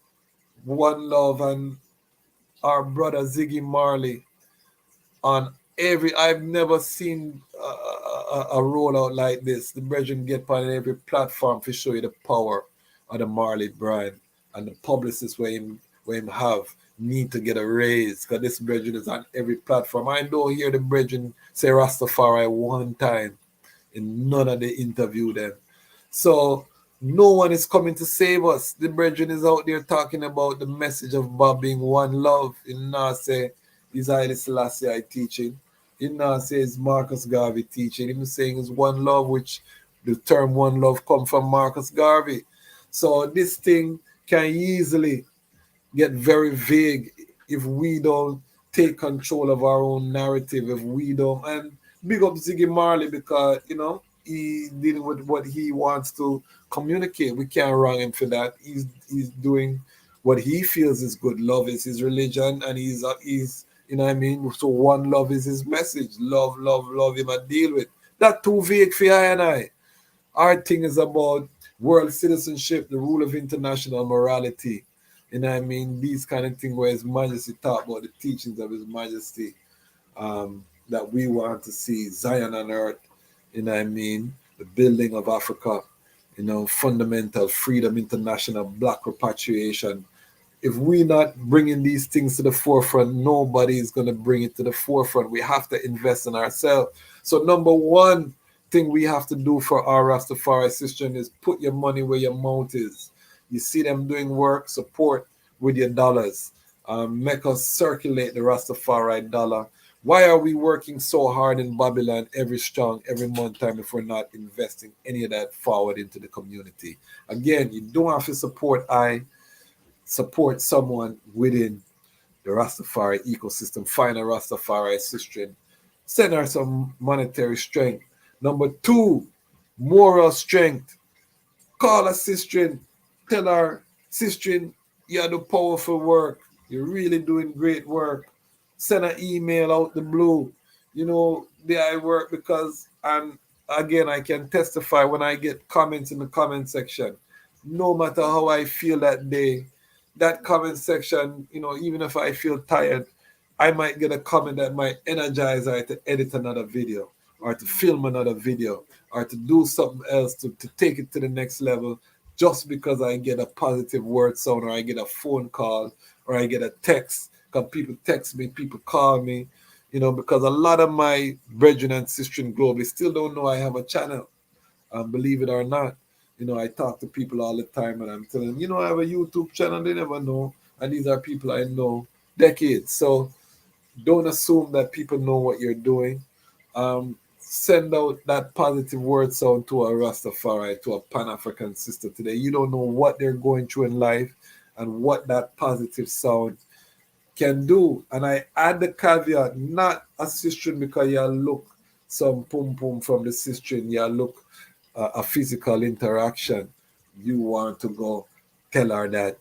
One Love and our brother Ziggy Marley on every. I've never seen a rollout like this. The brethren get on every platform to show you the power of the Marley brand, and the publicists where him have need to get a raise, because this brethren is on every platform. I don't hear the brethren say Rastafari one time in none of the interview them. So no one is coming to save us. The brethren is out there talking about the message of Bob being one love. In not say is Haile Selassie teaching. In not say it's Marcus Garvey teaching. Him saying it's one love, which the term one love come from Marcus Garvey. So this thing can easily get very vague if we don't take control of our own narrative, if we don't. And big up Ziggy Marley, because he's dealing with what he wants to communicate. We can't wrong him for that. He's doing what he feels is good. Love is his religion, and he's so one love is his message. Love him and deal with that. Too vague for I and I. Our thing is about world citizenship, the rule of international morality. These kind of things where His Majesty talk about the teachings of His Majesty, that we want to see Zion on earth, the building of Africa, fundamental freedom, international black repatriation. If we're not bringing these things to the forefront, nobody is going to bring it to the forefront. We have to invest in ourselves. So number one thing we have to do for our Rastafari Sistren is put your money where your mouth is. You see them doing work, support with your dollars. Make us circulate the Rastafari dollar. Why are we working so hard in Babylon every month time if we're not investing any of that forward into the community? Again, you don't have to support someone within the Rastafari ecosystem. Find a Rastafari Sistren. Send her some monetary strength. Number two, moral strength. Call a Sistren. Tell her, Sistren, you do powerful work. You're really doing great work. Send an email out the blue. I work because, and again, I can testify when I get comments in the comment section. No matter how I feel that day, that comment section, even if I feel tired, I might get a comment that might energize her to edit another video, or to film another video, or to do something else to take it to the next level, just because I get a positive word sound, or I get a phone call, or I get a text. Because people text me, people call me, because a lot of my brethren and sisters globally still don't know I have a channel. Believe it or not, I talk to people all the time, and I'm telling them, I have a YouTube channel. They never know, and these are people I know decades. So don't assume that people know what you're doing. Send out that positive word sound to a Rastafari, to a Pan-African sister today. You don't know what they're going through in life and what that positive sound can do. And I add the caveat, not a Sistren because you look some pum pum from the Sistren, you look a physical interaction. You want to go tell her that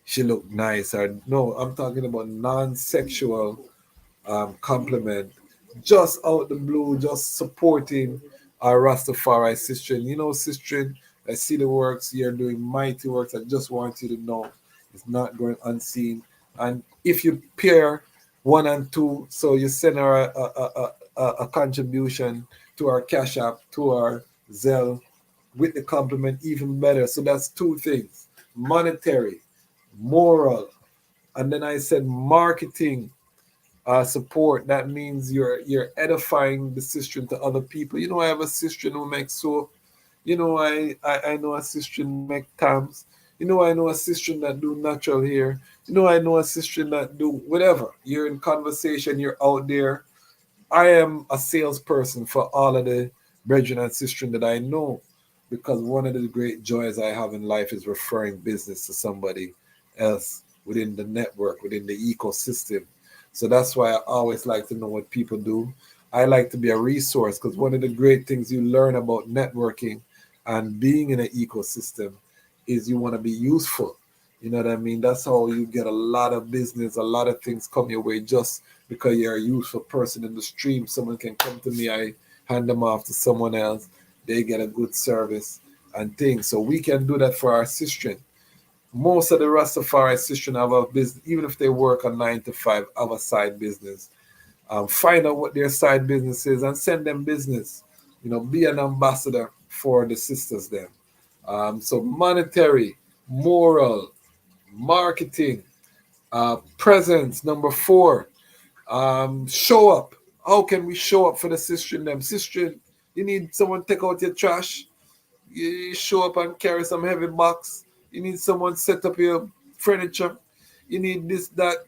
she look nice, or no, I'm talking about non-sexual compliment, just out the blue, just supporting our Rastafari Sistren. Sistren, I see the works, you're doing mighty works. I just want you to know it's not going unseen. And if you pair 1 and 2, so you send her a contribution to our Cash App, to our Zelle, with the compliment, even better. So that's 2 things: monetary, moral, And then I said marketing support. That means you're edifying the sister to other people. You know, I have a sister who makes soap. You know, I know a sister make tams. You know, I know a sister that do natural hair. You know, I know a sister that do whatever. You're in conversation, you're out there. I am a salesperson for all of the brethren and sisters that I know, because one of the great joys I have in life is referring business to somebody else within the network, within the ecosystem. So that's why I always like to know what people do. I like to be a resource, because one of the great things you learn about networking and being in an ecosystem is you want to be useful. You know what I mean? That's how you get a lot of business, a lot of things come your way just because you're a useful person in the stream. Someone can come to me, I hand them off to someone else, they get a good service and things. So we can do that for our sistren. Most of the Rastafari sistren have a business, even if they work a 9 to 5, have a side business. Find out what their side business is and send them business. You know, be an ambassador for the sisters then. So monetary, moral, marketing, presence. Number 4, show up. How can we show up for the sister and them? Sister, you need someone to take out your trash. You show up and carry some heavy box. You need someone to set up your furniture. You need this, that.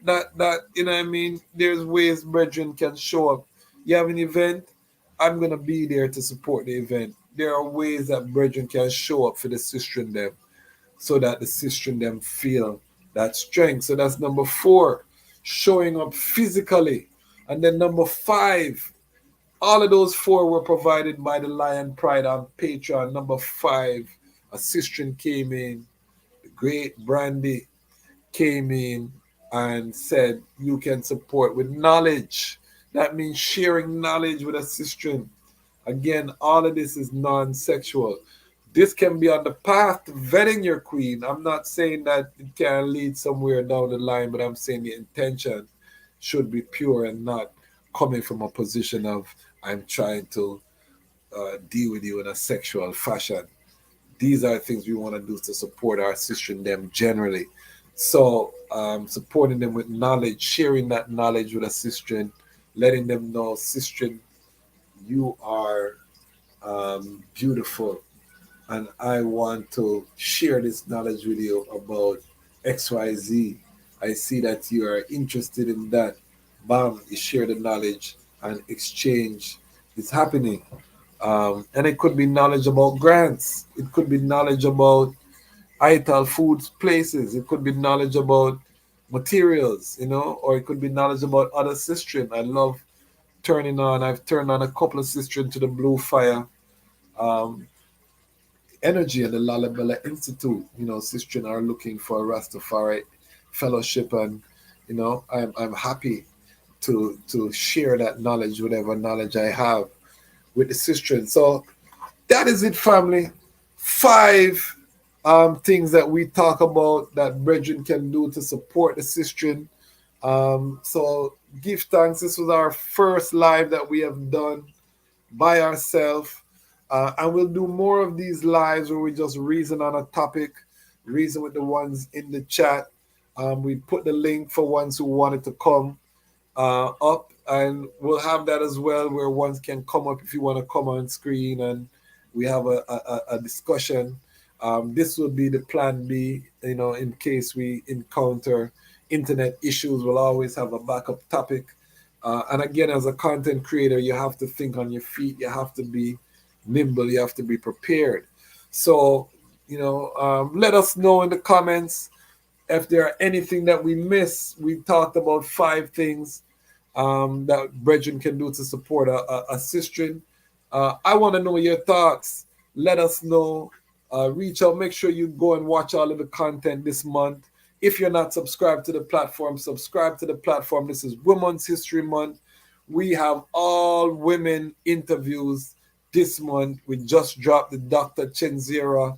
You know what I mean? There's ways brethren can show up. You have an event, I'm gonna be there to support the event. There are ways that brethren can show up for the sister and them, so that the sister and them feel that strength. So that's number 4, showing up physically. And then number 5, all of those 4 were provided by the Lion Pride on Patreon. Number 5, a sister came in, the great Brandy came in and said, you can support with knowledge. That means sharing knowledge with a sister. Again, all of this is non-sexual. This can be on the path to vetting your queen. I'm not saying that it can lead somewhere down the line, but I'm saying the intention should be pure and not coming from a position of I'm trying to deal with you in a sexual fashion. These are things we want to do to support our sister and them generally. So supporting them with knowledge, sharing that knowledge with a sister, letting them know, sister, you are beautiful, and I want to share this knowledge with you about XYZ. I see that you are interested in that. Bam, you share the knowledge and exchange is happening. And it could be knowledge about grants. It could be knowledge about ITAL foods places. It could be knowledge about materials, you know, or it could be knowledge about other sistren. I love I've turned on a couple of sistren to the Blue Fire um, energy at the Lalibela Institute. You know, sistren are looking for a Rastafari fellowship, and you know, I'm happy to share that knowledge, whatever knowledge I have, with the sistren. So that is it, family. 5 things that we talk about that brethren can do to support the sistren. So give thanks. This was our first live that we have done by ourselves. And we'll do more of these lives where we just reason on a topic, reason with the ones in the chat. We put the link for ones who wanted to come up, and we'll have that as well, where ones can come up if you want to come on screen and we have a discussion. This will be the plan B, you know, in case we encounter internet issues. We'll always have a backup topic. And again, as a content creator, you have to think on your feet. You have to be nimble. You have to be prepared. So, you know, let us know in the comments if there are anything that we miss. We talked about 5 things that brethren can do to support a sistren. I want to know your thoughts. Let us know. Reach out. Make sure you go and watch all of the content this month. If you're not subscribed to the platform, subscribe to the platform. This is Women's History Month. We have all women interviews this month. We just dropped the Dr. Chenzira.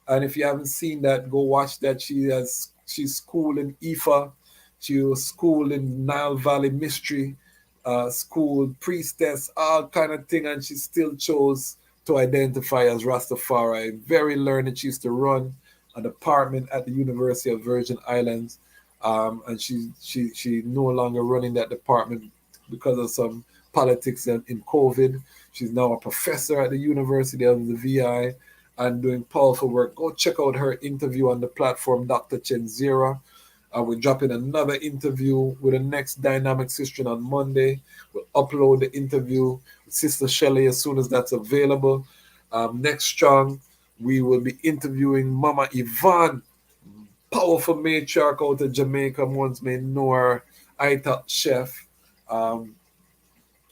And if you haven't seen that, go watch that. She's schooled in IFA. She was schooled in Nile Valley Mystery School, priestess, all kind of thing. And she still chose to identify as Rastafari. Very learned. She used to run a department at the University of Virgin Islands. and she no longer running that department because of some politics in COVID. She's now a professor at the University of the VI and doing powerful work. Go check out her interview on the platform, Dr. Chenzira. We're dropping another interview with the next Dynamic Sistren on Monday. We'll upload the interview with Sister Shelly as soon as that's available. Next strong, we will be interviewing Mama Yvonne, powerful matriarch out of Jamaica. Once may know her, ITOP chef.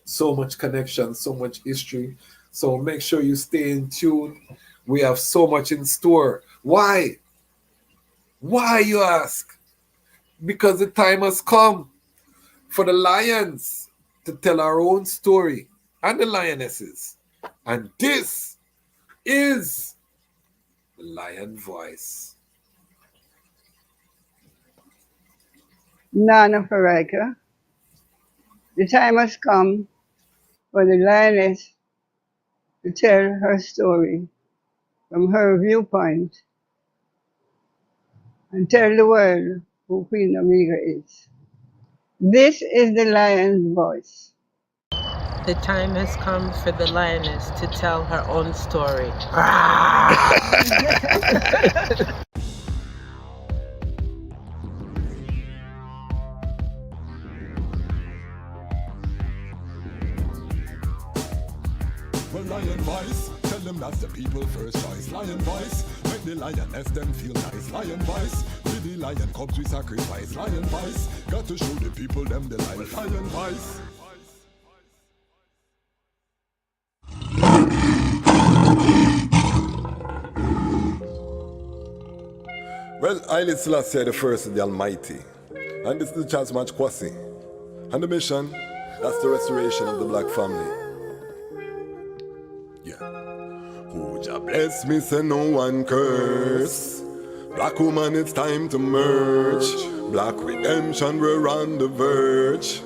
So much connection, so much history. So make sure you stay in tune. We have so much in store. Why? Why, you ask? Because the time has come for the lions to tell our own story and the lionesses. And this is the Lion Voice. Nana Farika, the time has come for the lioness to tell her story from her viewpoint and tell the world who Queen Omega is. This is the lion's voice. The time has come for the lioness to tell her own story. Well, Lion Voice, tell them that's the people first choice. Lion Voice, make the lioness them feel nice. Lion Voice, with the lion cubs we sacrifice. Lion Voice, got to show the people them the life. Lion Voice. Well, Haile Selassie the First of the Almighty. And this is the Charles Match Kwasi. And the mission, that's the restoration of the black family. Yeah. Who ja bless me, say no one curse. Black woman, it's time to merge. Black redemption, we're on the verge.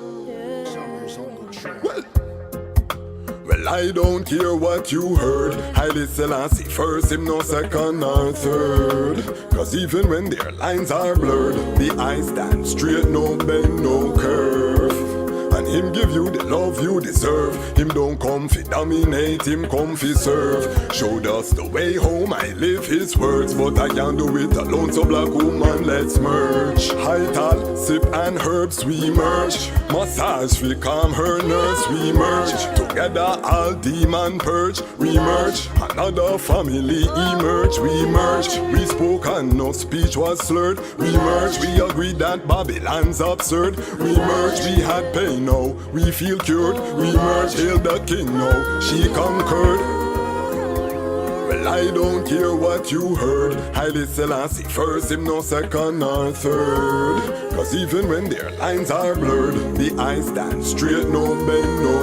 Well, I don't care what you heard. Haile Selassie first, him no second or third. Cause even when their lines are blurred, the eyes stand straight, no bend, no curve. And him give you the love you deserve. Him don't come fi dominate, him come fi serve. Showed us the way home, I live his words. But I can't do it alone, so black woman, let's merge. High tall, sip and herbs, we merge. Massage fi calm her nerves, we merge. Together all demon purge, we merge. Another family emerge, we merge. We spoke and no speech was slurred, we merge. We agreed that Babylon's absurd, we merge. We had pain, now we feel cured, we merge. Hail the king, now she conquered. Well, I don't care what you heard. Haile Selassie first, him no second or third. Cause even when their lines are blurred, the eyes stand straight, no bend, no